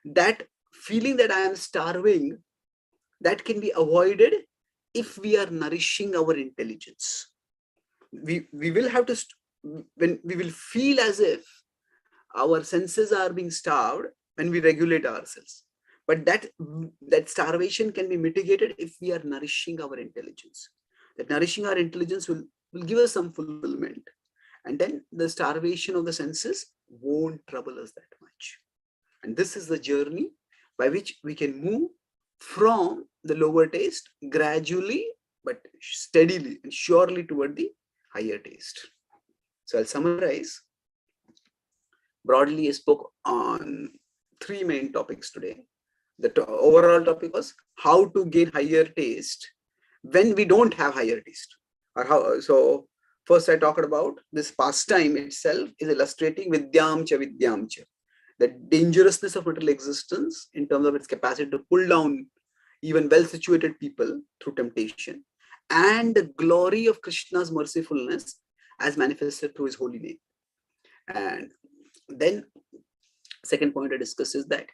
that feeling that I am starving, that can be avoided if we are nourishing our intelligence. We will have to, when we will feel as if our senses are being starved when we regulate ourselves. But that starvation can be mitigated if we are nourishing our intelligence. That nourishing our intelligence will give us some fulfillment. And then the starvation of the senses won't trouble us that much. And this is the journey by which we can move from the lower taste gradually, but steadily and surely toward the higher taste. So I'll summarize. Broadly, I spoke on 3 main topics today. The overall topic was how to gain higher taste when we don't have higher taste. So first I talked about this pastime itself is illustrating vidyamcha. The dangerousness of material existence in terms of its capacity to pull down even well-situated people through temptation, and the glory of Krishna's mercifulness as manifested through his holy name. And then second point I discuss is that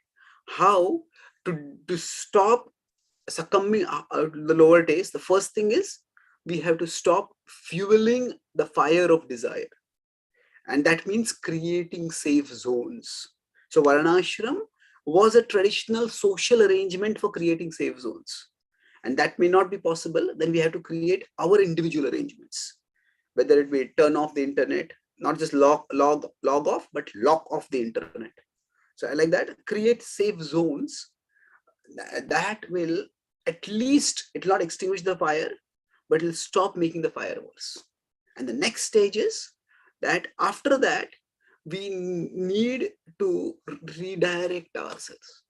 how to stop succumbing to the lower taste. The first thing is we have to stop fueling the fire of desire. And that means creating safe zones. So Varnashram was a traditional social arrangement for creating safe zones. And that may not be possible. Then we have to create our individual arrangements, whether it be turn off the internet, not just log off, but lock off the internet. So I like that. Create safe zones that will, at least it will not extinguish the fire, but it will stop making the fire worse. And the next stage is that after that, we need to redirect ourselves,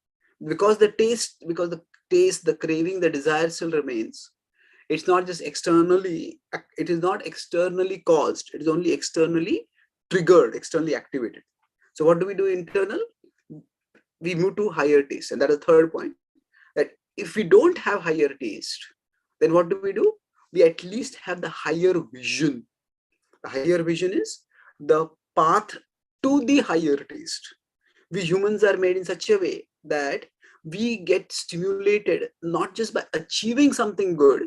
because the taste, the craving, the desire still remains. It's not just externally, it is not externally caused, it is only externally triggered, externally activated. So what do we do internal? We move to higher taste. And that is the third point, that if we don't have higher taste, then what do? We at least have the higher vision. The higher vision is the path to the higher taste. We humans are made in such a way that we get stimulated not just by achieving something good,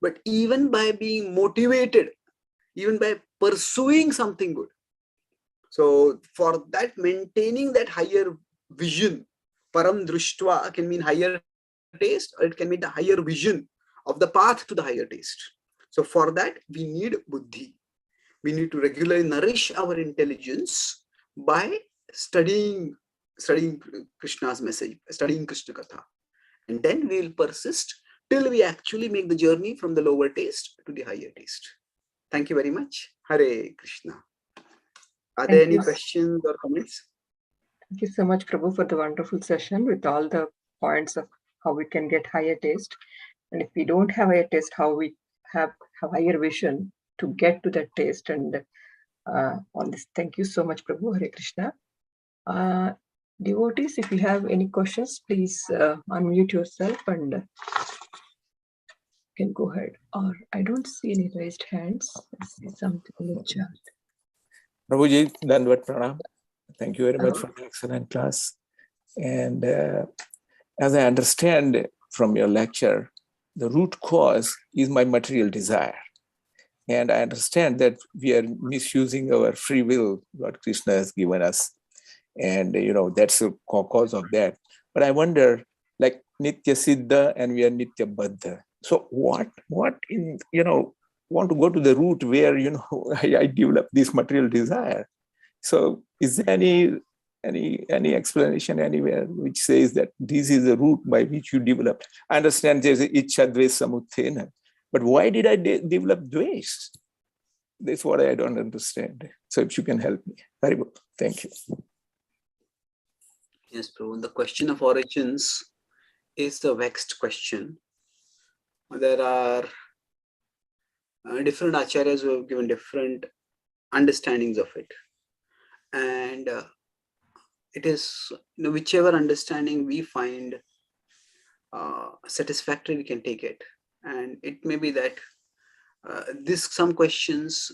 but even by being motivated, even by pursuing something good. So for that, maintaining that higher vision, param drishtva can mean higher taste, or it can mean the higher vision of the path to the higher taste. So for that, we need buddhi. We need to regularly nourish our intelligence by studying Krishna's message, studying Krishna Katha. And then we will persist till we actually make the journey from the lower taste to the higher taste. Thank you very much. Hare Krishna. Are there any questions or comments? Thank you so much, Prabhu, for the wonderful session with all the points of how we can get higher taste. And if we don't have higher taste, how we have higher vision to get to that taste. And on this, thank you so much, Prabhu. Hare Krishna. Devotees, if you have any questions, please unmute yourself and you can go ahead. Or I don't see any raised hands. I see something in the chat. Prabhuji, Dandavat Pranam. Thank you very much for the excellent class. And as I understand from your lecture, the root cause is my material desire. And I understand that we are misusing our free will, what Krishna has given us. And, that's the cause of that. But I wonder, like Nitya Siddha and we are Nitya Baddha. So what in, want to go to the root where, I develop this material desire. So is there any explanation anywhere which says that this is the root by which you develop? I understand there's a Ichha Dvesa Samuthena, but why did I develop Dvesh? That's what I don't understand. So if you can help me. Very good. Thank you. Yes, Prabhu. The question of origins is the vexed question. There are different acharyas who have given different understandings of it. And it is, whichever understanding we find satisfactory, we can take it. And it may be that some questions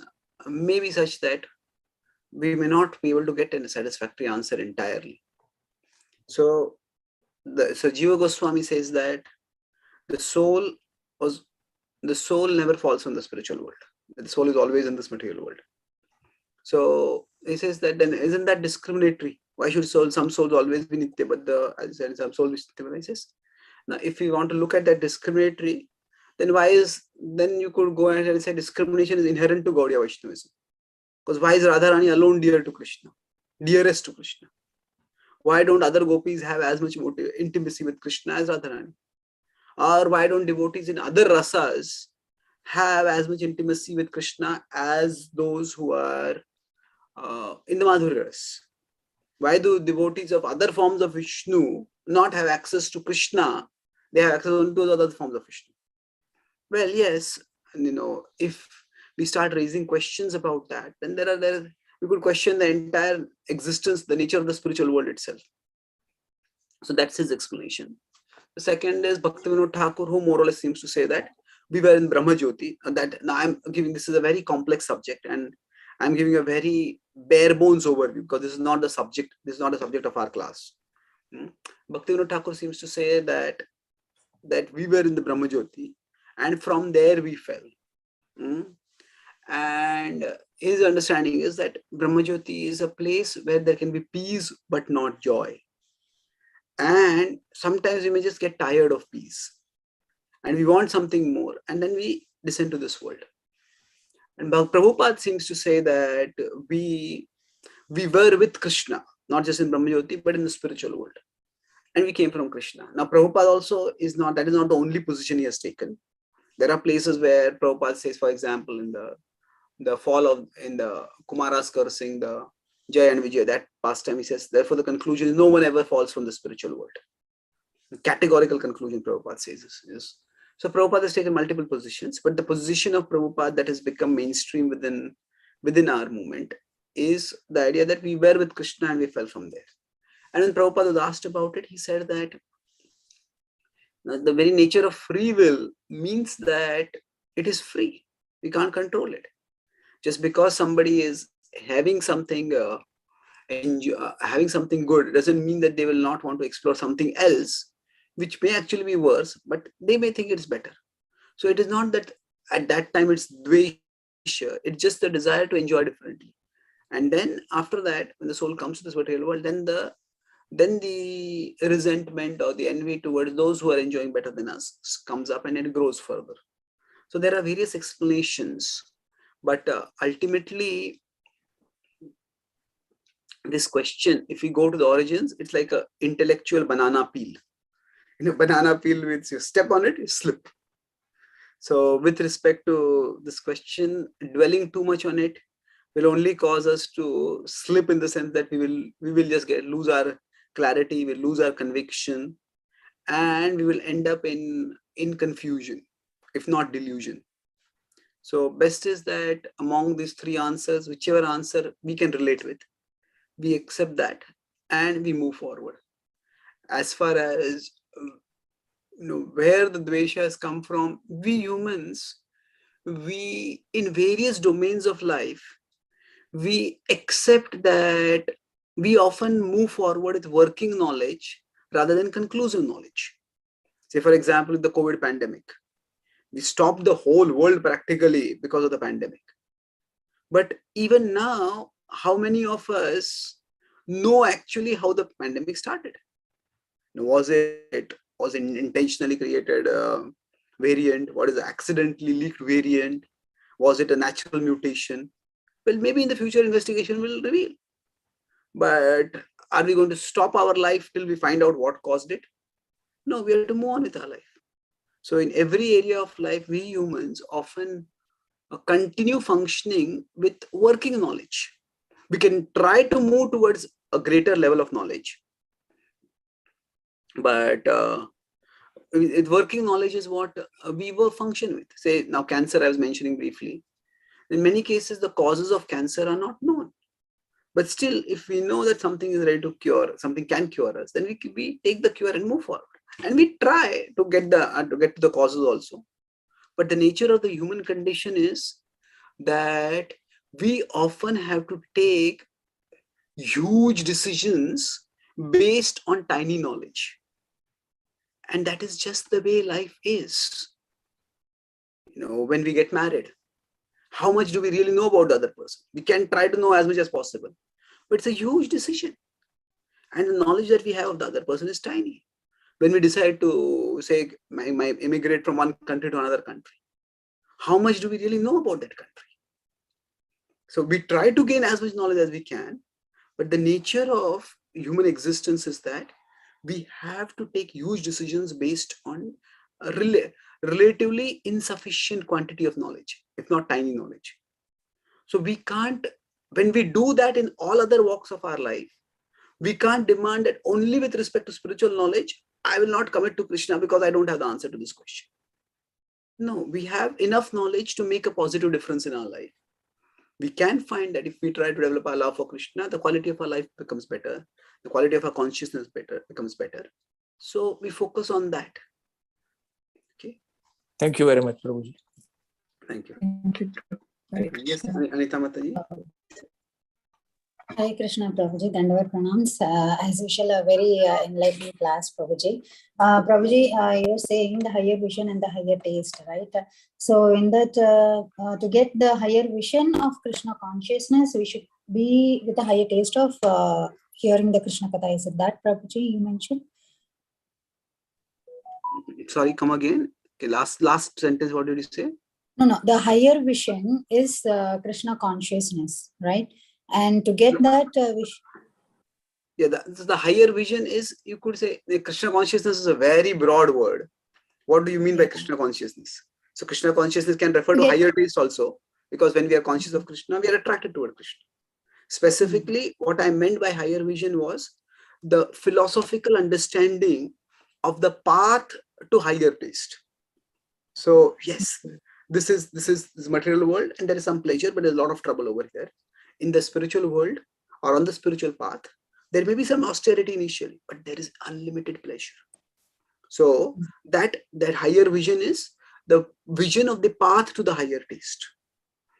may be such that we may not be able to get a satisfactory answer entirely. So Jiva Goswami says that the soul never falls from the spiritual world. The soul is always in this material world. So he says that, then isn't that discriminatory? Why should some souls always be Nitya Baddha, as I said, some souls Nitya Baddha? He says, now if you want to look at that discriminatory, then you could go ahead and say discrimination is inherent to Gaudiya Vaishnavism. Because why is Radharani alone dear to Krishna, dearest to Krishna? Why don't other gopis have as much intimacy with Krishna as Radharani? Or why don't devotees in other rasas have as much intimacy with Krishna as those who are in the Madhurya ras? Why do devotees of other forms of Vishnu not have access to Krishna? They have access to those other forms of Vishnu. Well, yes, if we start raising questions about that, then we could question the entire existence, the nature of the spiritual world itself. So that's his explanation. The second is Bhaktivinoda Thakur, who more or less seems to say that we were in Brahma Jyoti. This is a very complex subject, and I'm giving a very bare bones overview because this is not the subject. This is not the subject of our class. Bhaktivinoda Thakur seems to say that we were in the Brahma Jyoti, and from there we fell. And his understanding is that Brahma Jyoti is a place where there can be peace but not joy. And sometimes you may just get tired of peace. and we want something more, and then we descend to this world. And Prabhupada seems to say that we were with Krishna, not just in Brahmajyoti, but in the spiritual world. And we came from Krishna. Now, Prabhupada also is not the only position he has taken. There are places where Prabhupada says, for example, in the Kumaras cursing, the Jaya and Vijay, that pastime, he says, therefore the conclusion is no one ever falls from the spiritual world. The categorical conclusion Prabhupada says is. So Prabhupada has taken multiple positions, but the position of Prabhupada that has become mainstream within our movement is the idea that we were with Krishna and we fell from there. And when Prabhupada was asked about it, he said that the very nature of free will means that it is free. We can't control it. Just because somebody is having something good doesn't mean that they will not want to explore something else, which may actually be worse, but they may think it's better. So it is not that at that time it's dvesha, it's just the desire to enjoy differently. And then after that, when the soul comes to this material world, then the resentment or the envy towards those who are enjoying better than us comes up, and it grows further. So there are various explanations, but ultimately this question, if we go to the origins, it's like an intellectual banana peel. In a banana peel, which you step on it, you slip. So with respect to this question, dwelling too much on it will only cause us to slip, in the sense that we will just lose our clarity, we'll lose our conviction, and we will end up in confusion, if not delusion. So best is that among these three answers, whichever answer we can relate with, we accept that and we move forward. As far as where the dvesha has come from, we humans, we in various domains of life, we accept that we often move forward with working knowledge rather than conclusive knowledge. Say, for example, the COVID pandemic. We stopped the whole world practically because of the pandemic. But even now, how many of us know actually how the pandemic started? Was it intentionally created variant? What is the accidentally leaked variant? Was it a natural mutation? Well, maybe in the future investigation will reveal. But are we going to stop our life till we find out what caused it? No, we have to move on with our life. So in every area of life, we humans often continue functioning with working knowledge. We can try to move towards a greater level of knowledge. But working knowledge is what we will function with. Say now cancer, I was mentioning briefly. In many cases, the causes of cancer are not known. But still, if we know that something is ready to cure, something can cure us, then we take the cure and move forward. And we try to get to the causes also. But the nature of the human condition is that we often have to take huge decisions based on tiny knowledge. And that is just the way life is. When we get married, how much do we really know about the other person? We can try to know as much as possible, but it's a huge decision. And the knowledge that we have of the other person is tiny. When we decide to say, immigrate from one country to another country, how much do we really know about that country? So we try to gain as much knowledge as we can, but the nature of human existence is that we have to take huge decisions based on a relatively insufficient quantity of knowledge, if not tiny knowledge. So we can't, when we do that in all other walks of our life, we can't demand that only with respect to spiritual knowledge, I will not commit to Krishna because I don't have the answer to this question. No, we have enough knowledge to make a positive difference in our life. We can find that if we try to develop our love for Krishna, the quality of our life becomes better. The quality of our consciousness becomes better. So we focus on that. Okay. Thank you very much, Prabhuji. Thank you. Thank you. Yes, Anita Mataji. Hare Krishna, Prabhuji. Dandavat pranams. As usual, a very enlightening class, Prabhuji. Prabhuji, you're saying the higher vision and the higher taste, right? So in that, to get the higher vision of Krishna consciousness, we should be with a higher taste of hearing the Krishna Katha. Is it that, Prabhuji, you mentioned? Sorry, come again. Okay, last sentence, what did you say? No, the higher vision is Krishna consciousness, right? And to get that vision. Yeah, the higher vision is, you could say, the Krishna consciousness is a very broad word. What do you mean by Krishna consciousness? So Krishna consciousness can refer to higher taste also, because when we are conscious of Krishna, we are attracted toward Krishna. Specifically, what I meant by higher vision was the philosophical understanding of the path to higher taste. So yes, this is material world, and there is some pleasure, but there's a lot of trouble over here. In the spiritual world or on the spiritual path, there may be some austerity initially, but there is unlimited pleasure. So that higher vision is the vision of the path to the higher taste.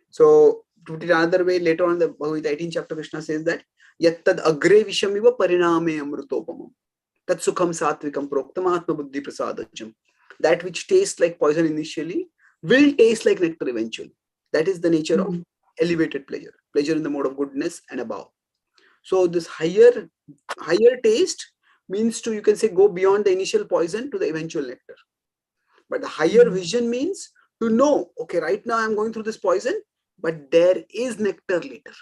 So to put it another way, later on in the Bhagavad Gita 18th chapter, Krishna says that yattad agre vishamiva pariname amrutopamam tat sukham satvikam proktam atma buddhi prasadajam. That which tastes like poison initially will taste like nectar eventually. That is the nature of elevated pleasure, pleasure in the mode of goodness and above. So this higher taste means to, you can say, go beyond the initial poison to the eventual nectar. But the higher vision means to know, okay, right now I'm going through this poison, but there is nectar later.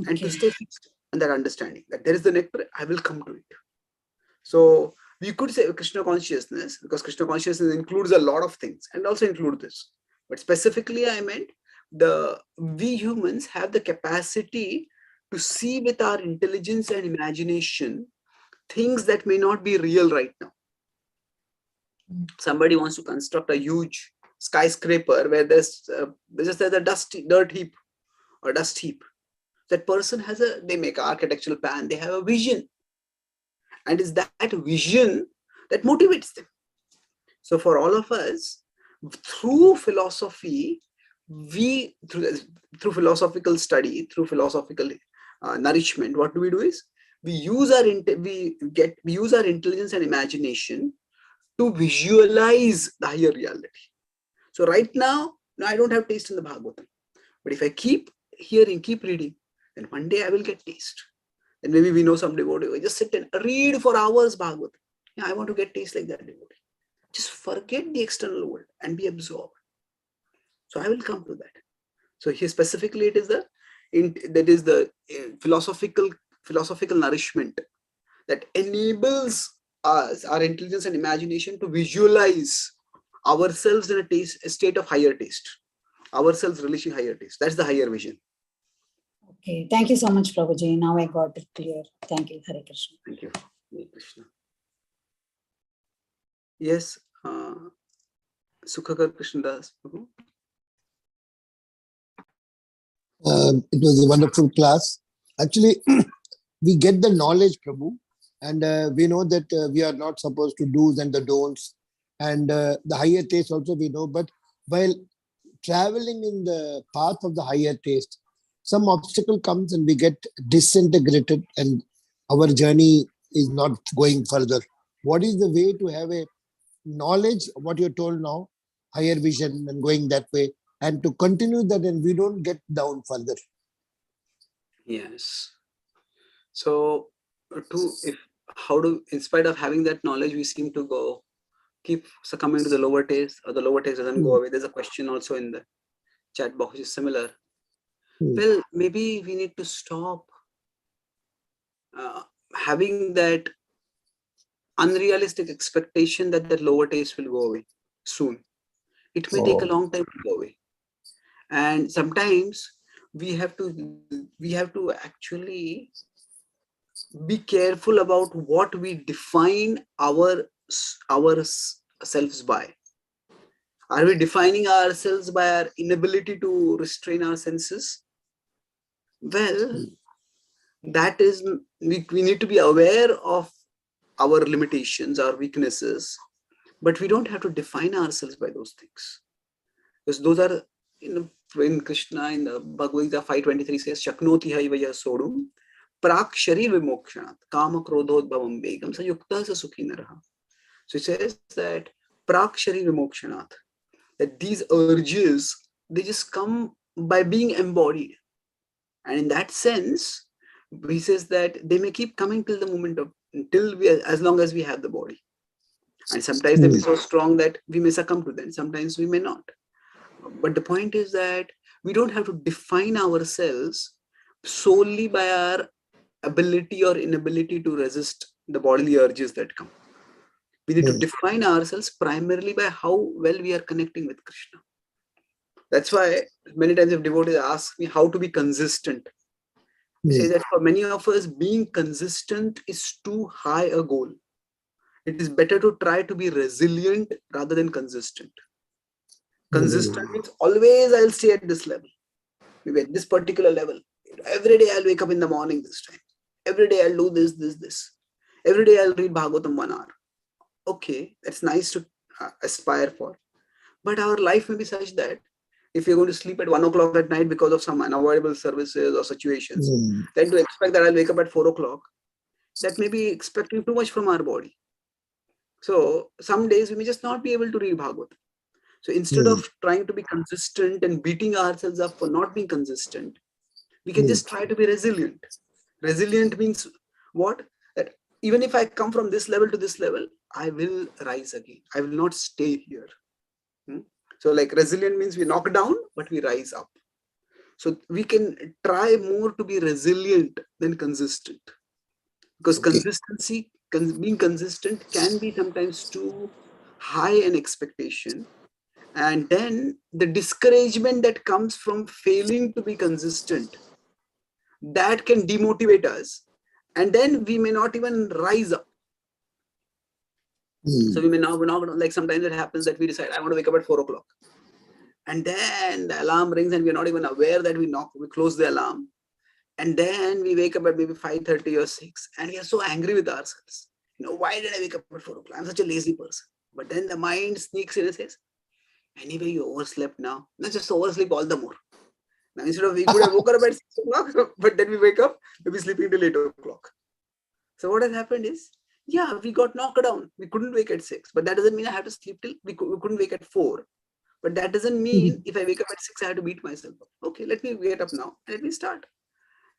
And to stay fixed on that understanding that there is the nectar, I will come to it. So we could say Krishna consciousness, because Krishna consciousness includes a lot of things and also include this. But specifically, I meant we humans have the capacity to see with our intelligence and imagination things that may not be real right now. Somebody wants to construct a huge skyscraper where there's just a dirt heap or dust heap. That person they make an architectural plan, they have a vision. And it's that vision that motivates them. So for all of us, through philosophy, through philosophical study, through philosophical nourishment, what do is we use our intelligence and imagination to visualize the higher reality. So right now, I don't have taste in the Bhagavatam, but if I keep hearing, keep reading, then one day I will get taste. And maybe we know some devotee who just sit and read for hours Bhagavatam. Yeah, I want to get taste like that devotee. Just forget the external world and be absorbed. So I will come to that. So here specifically, it is the philosophical nourishment that enables us, our intelligence and imagination, to visualize ourselves in a state of higher taste, ourselves relishing higher taste. That's the higher vision. Okay, thank you so much, Prabhuji. Now I got it clear. Thank you, Hare Krishna. Thank you, Hare Krishna. Yes, Sukhakar Krishnadas Prabhu. It was a wonderful class. Actually, we get the knowledge, Prabhu, and we know that we are not supposed to do's and the don'ts, and the higher taste also we know. But while traveling in the path of the higher taste, some obstacle comes and we get disintegrated and our journey is not going further. What is the way to have a knowledge, what you're told now, higher vision and going that way, and to continue that and we don't get down further? Yes. So in spite of having that knowledge, we seem to keep succumbing to the lower taste, or the lower taste doesn't go away. There's a question also in the chat box which is similar. Well, maybe we need to stop having that unrealistic expectation that lower taste will go away soon. It may take a long time to go away. And sometimes we have to actually be careful about what we define ourselves by. Are we defining ourselves by our inability to restrain our senses? Well, that is, we need to be aware of our limitations, our weaknesses, but we don't have to define ourselves by those things. Because those are, when Krishna in the Bhagavad Gita 5.23 says, Shaknoti haivaya sodum prak sharir vimokshanat kama krodhodbhavam begam sayukta sa sukhi naraha. So it says that prak sharir vimokshanat, that these urges, they just come by being embodied. And in that sense, he says that they may keep coming till the moment of, as long as we have the body. And sometimes they may be so strong that we may succumb to them. Sometimes we may not. But the point is that we don't have to define ourselves solely by our ability or inability to resist the bodily urges that come. We need to define ourselves primarily by how well we are connecting with Krishna. That's why many times if devotees ask me how to be consistent, I say that for many of us, being consistent is too high a goal. It is better to try to be resilient rather than consistent. Consistent means always I'll stay at this level, maybe at this particular level. Every day I'll wake up in the morning this time. Every day I'll do this. Every day I'll read Bhagavatam 1 hour. Okay, that's nice to aspire for. But our life may be such that if you're going to sleep at 1 o'clock at night because of some unavoidable services or situations, then to expect that I'll wake up at 4 o'clock, that may be expecting too much from our body. So some days we may just not be able to read Bhagavatam. So instead of trying to be consistent and beating ourselves up for not being consistent, we can just try to be resilient. Resilient means what? That even if I come from this level to this level, I will rise again. I will not stay here. So like resilient means we knock down, but we rise up. So we can try more to be resilient than consistent. Because consistency, being consistent can be sometimes too high an expectation. And then the discouragement that comes from failing to be consistent, that can demotivate us. And then we may not even rise up. So we may not, like sometimes it happens that we decide, I want to wake up at 4 o'clock. And then the alarm rings and we're not even aware that we close the alarm. And then we wake up at maybe 5:30 or 6 and we are so angry with ourselves. Why did I wake up at 4 o'clock? I'm such a lazy person. But then the mind sneaks in and says, anyway, you overslept now. Let's just oversleep all the more. Now, instead of we could have woken up at 6 o'clock, but then we wake up, we'll be sleeping till 8 o'clock. So what has happened is, yeah, we got knocked down. We couldn't wake at 6, but that doesn't mean I have to sleep till we couldn't wake at 4. But that doesn't mean if I wake up at 6, I have to beat myself up. Okay, let me get up now and let me start.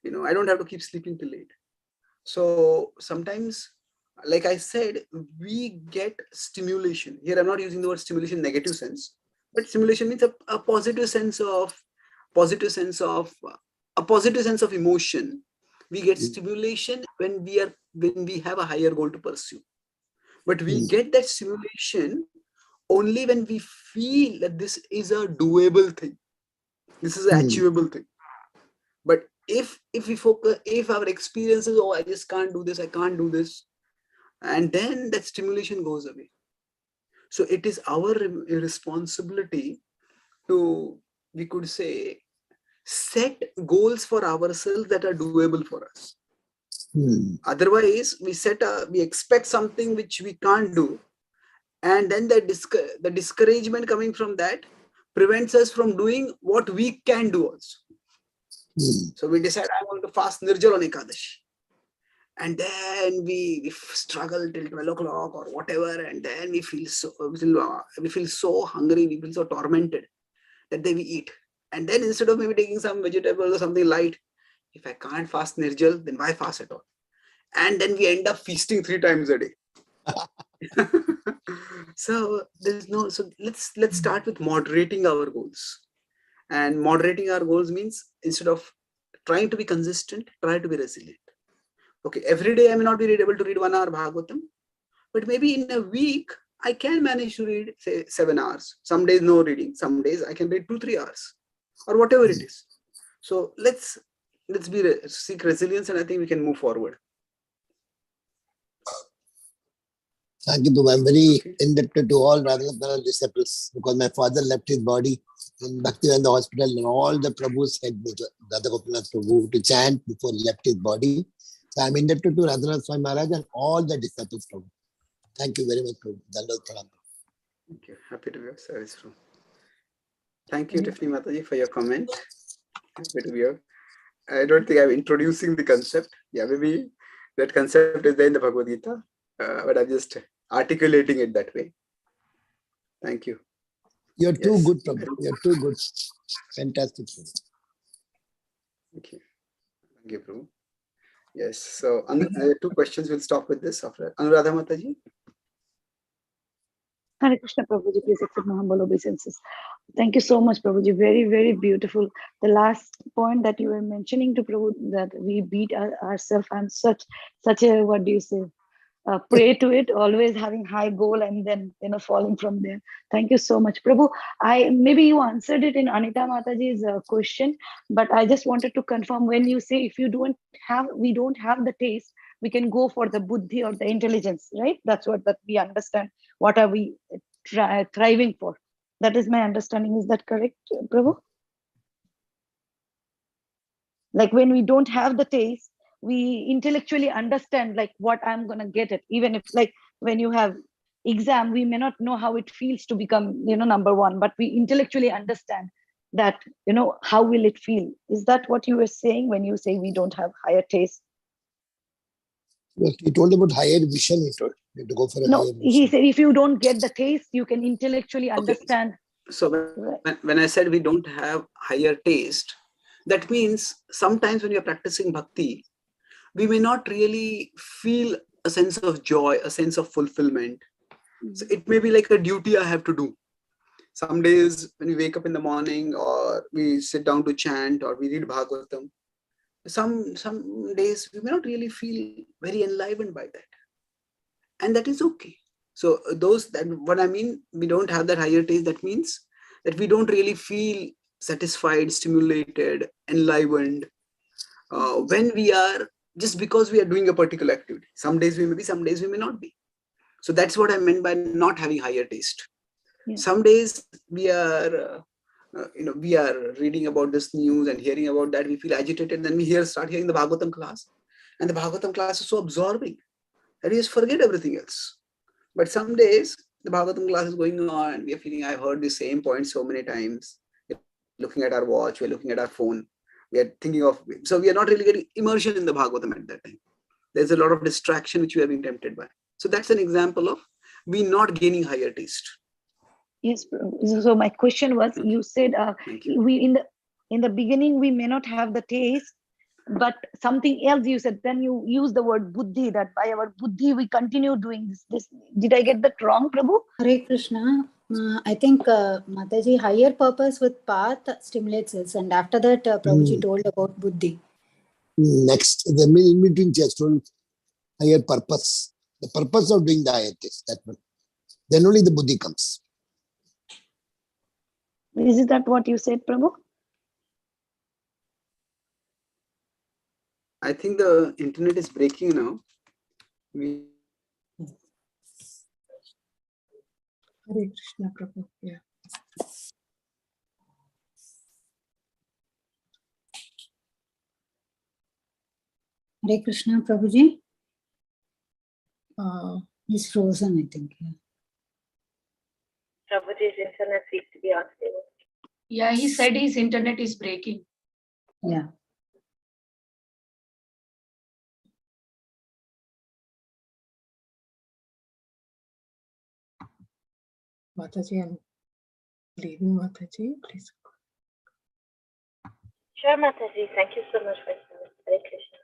I don't have to keep sleeping till late. So sometimes, like I said, we get stimulation. Here, I'm not using the word stimulation in negative sense, but stimulation means a positive sense of emotion. We get stimulation when we have a higher goal to pursue. But we get that stimulation only when we feel that this is a doable thing. This is an achievable thing. But if we focus, if our experience is, I just can't do this, I can't do this, and then that stimulation goes away. So it is our responsibility to, we could say, set goals for ourselves that are doable for us. Otherwise, we expect something which we can't do, and then the discouragement coming from that prevents us from doing what we can do also. So we decide, I want to fast Nirjal on Ekadashi. And then we struggle till 12 o'clock or whatever, and then we feel so hungry, we feel so tormented that then we eat. And then instead of maybe taking some vegetables or something light, if I can't fast Nirjal, then why fast at all? And then we end up feasting 3 times a day. So let's start with moderating our goals. And moderating our goals means, instead of trying to be consistent, try to be resilient. Okay, every day I may not be able to read 1 hour Bhagavatam, but maybe in a week I can manage to read, say, 7 hours. Some days no reading, some days I can read 2-3 hours, or whatever it is. So let's seek resilience, and I think we can move forward. Thank you, Prabhu. I'm very indebted to all Radha disciples, because my father left his body in Bhaktivedanta hospital, and all the Prabhus had Radha Gopinath Prabhu to chant before he left his body. So I'm indebted to Radhanath Swami Maharaj and all the disciples, Prabhu. Thank you very much, Prabhu. Dandavat Pranam. Thank you. Happy to be of service, Prabhu. Thank you, Tiffany Mataji, for your comment. Happy to be here. I don't think I'm introducing the concept. Yeah, maybe that concept is there in the Bhagavad Gita, but I'm just articulating it that way. Thank you. You're too good, Prabhu. You're too good. Fantastic. Okay. Thank you, Prabhu. Yes. So 2 questions. We'll stop with this after. Anuradha Mataji. Hare Krishna, Prabhuji, please accept my humble obeisances. Thank you so much, Prabhuji. Very, very beautiful. The last point that you were mentioning to Prabhu, that we beat ourselves and such a, what do you say, pray to it, always having high goal and then, falling from there. Thank you so much, Prabhu. Maybe you answered it in Anita Mataji's question, but I just wanted to confirm when you say if we don't have the taste, we can go for the buddhi or the intelligence, right? That's what that we understand. What are we thriving for? That is my understanding. Is that correct, Prabhu? Like when we don't have the taste, we intellectually understand like what I'm going to get it. Even if like when you have exam, we may not know how it feels to become, number one, but we intellectually understand that, how will it feel? Is that what you were saying when you say we don't have higher taste? Well, he told about higher vision, he told. You have to go for a higher vision. He said if you don't get the taste, you can intellectually understand. So when I said we don't have higher taste, that means sometimes when you're practicing bhakti, we may not really feel a sense of joy, a sense of fulfillment. So it may be like a duty I have to do. Some days when we wake up in the morning or we sit down to chant or we read Bhagavatam, some days we may not really feel very enlivened by that. And that is okay. So what I mean, we don't have that higher taste, that means that we don't really feel satisfied, stimulated, enlivened when we are, just because we are doing a particular activity. Some days we may be, some days we may not be. So that's what I meant by not having higher taste. Yeah. Some days we are, we are reading about this news and hearing about that, we feel agitated, then we start hearing the Bhagavatam class. And the Bhagavatam class is so absorbing that we just forget everything else. But some days the Bhagavatam class is going on and we are feeling, I've heard the same point so many times. We're looking at our watch, we're looking at our phone. We are thinking of, so we are not really getting immersion in the Bhagavatam at that time. There's a lot of distraction which we are being tempted by. So that's an example of we not gaining higher taste. Yes. So my question was, you said we in the beginning we may not have the taste, but something else you said. Then you use the word buddhi, that by our buddhi we continue doing this. Did I get that wrong, Prabhu? Hare Krishna. I think Mataji, higher purpose with path stimulates us, and after that Prabhuji told about buddhi. Next, the in between just told higher purpose. The purpose of doing the higher taste, that one. Then only the buddhi comes. Is that what you said, Prabhu? I think the internet is breaking now. Hare Krishna, Prabhu. Yeah. Hare Krishna, Prabhuji. He's frozen, I think. Yeah. Prabhuji's internet seems to be unstable. Yeah, he said his internet is breaking. Yeah. Mataji, I'm leaving Mataji, please. Sure, Mataji. Thank you so much for your service. Hare Krishna.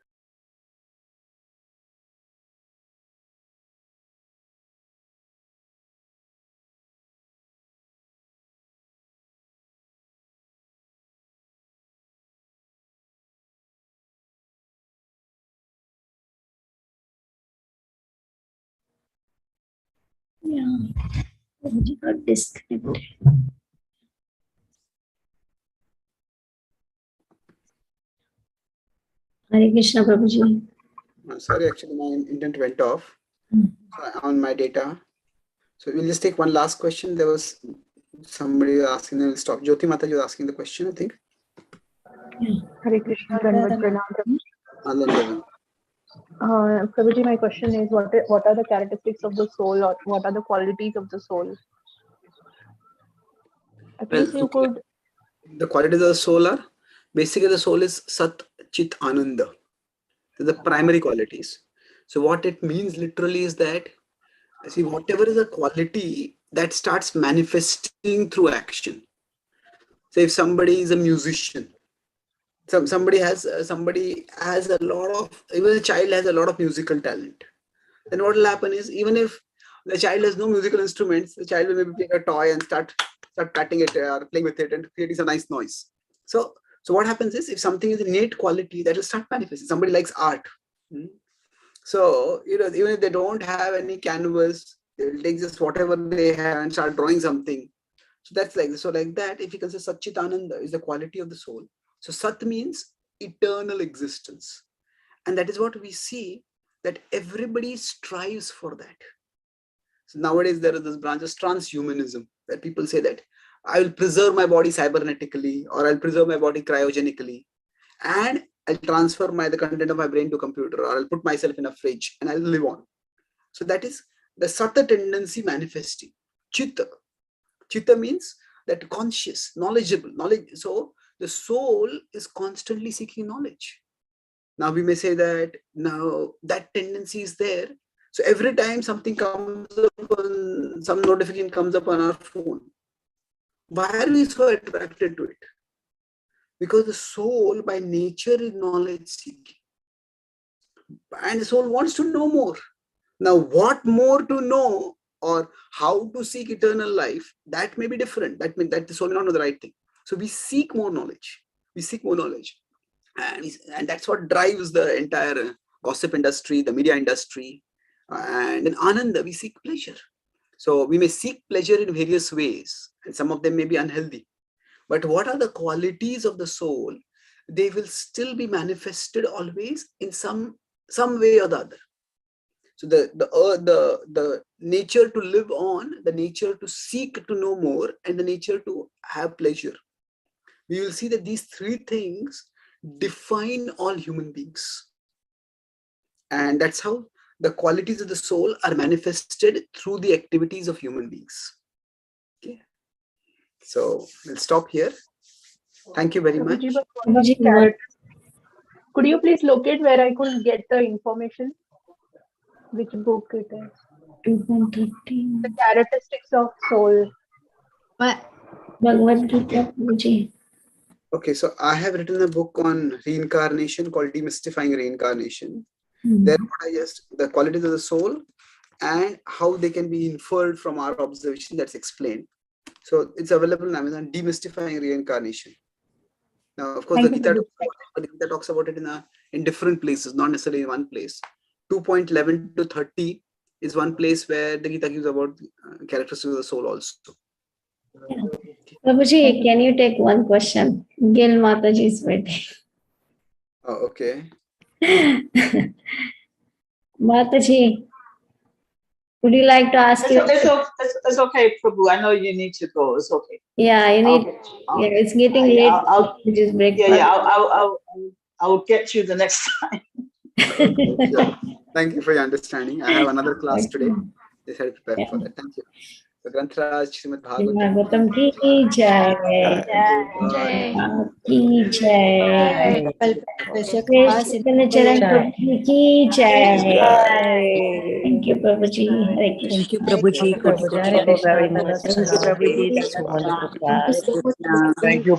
Yeah, Prabhuji got disconnected. Hare Krishna, Prabhuji. I'm sorry, actually my internet went off on my data. So we'll just take one last question. There was somebody asking, then we'll stop. Jyoti Mataji was asking the question, I think. Hare Krishna, Pranam. Prabhuji, my question is, what are the characteristics of the soul, or what are the qualities of the soul? At least you could. The qualities of the soul are, basically the soul is Sat Chit Ananda. The primary qualities. So what it means literally is that, see, whatever is a quality that starts manifesting through action. So if somebody is a musician, somebody has a lot of, even a child has a lot of musical talent, then what will happen is, even if The child has no musical instruments. The child will maybe pick a toy and start patting it or playing with it and creating some nice noise. So what happens is, if something is innate quality, that will start manifesting. Somebody likes art. So, even if they don't have any canvas, they will take just whatever they have and start drawing something. So that's like that. If you consider Satchitananda is the quality of the soul. So Sat means eternal existence. And that is what we see, that everybody strives for that. So nowadays there is this branch of transhumanism, where people say that I will preserve my body cybernetically, or I'll preserve my body cryogenically, and I'll transfer the content of my brain to a computer, or I'll put myself in a fridge and I'll live on. So that is the Sata tendency manifesting. Chitta. Chitta means that conscious, knowledgeable, knowledge. So the soul is constantly seeking knowledge. Now we may say that now that tendency is there. So every time something comes up, some notification comes up on our phone, why are we so attracted to it? Because the soul by nature is knowledge seeking. And the soul wants to know more. Now, what more to know or how to seek eternal life, that may be different. That means that the soul may not know the right thing. So we seek more knowledge. We seek more knowledge. And that's what drives the entire gossip industry, the media industry. And in Ananda, we seek pleasure. So we may seek pleasure in various ways, and some of them may be unhealthy. But what are the qualities of the soul? They will still be manifested always in some way or the other. So the nature to live on, the nature to seek to know more, and the nature to have pleasure. We will see that these three things define all human beings. And that's how the qualities of the soul are manifested through the activities of human beings. Okay. So we'll stop here. Thank you very much. Could you please locate where I could get the information? Which book it is? 2.13. The characteristics of soul. Bhagavad Gita. Okay, so I have written a book on reincarnation called Demystifying Reincarnation. Mm-hmm. There, the qualities of the soul and how they can be inferred from our observation, that's explained. So it's available on Amazon, Demystifying Reincarnation. Now, of course, the Gita talks about it in different places, not necessarily in one place. 2.11 to 30 is one place where the Gita gives about characteristics of the soul also. Yeah. Prabhuji, can you take one question? Gil Mataji is waiting. Oh, okay. Mataji, would you like to ask you? It's okay, Prabhu. I know you need to go. It's okay. Yeah, you need. Yeah, it's getting late. I'll get you the next time. Sure. Thank you for your understanding. I have another class today. Just had to prepare for that. Thank you. So Granthraj, Srimad Bhagavatam ki jai. Ki jai. Chaitanya Charan Prabhu ki jai. Thank you, Prabhuji. Hare Krishna. Thank you, Prabhuji. Thank you very much. Thank you, Prabhuji. That's a wonderful class. Thank you.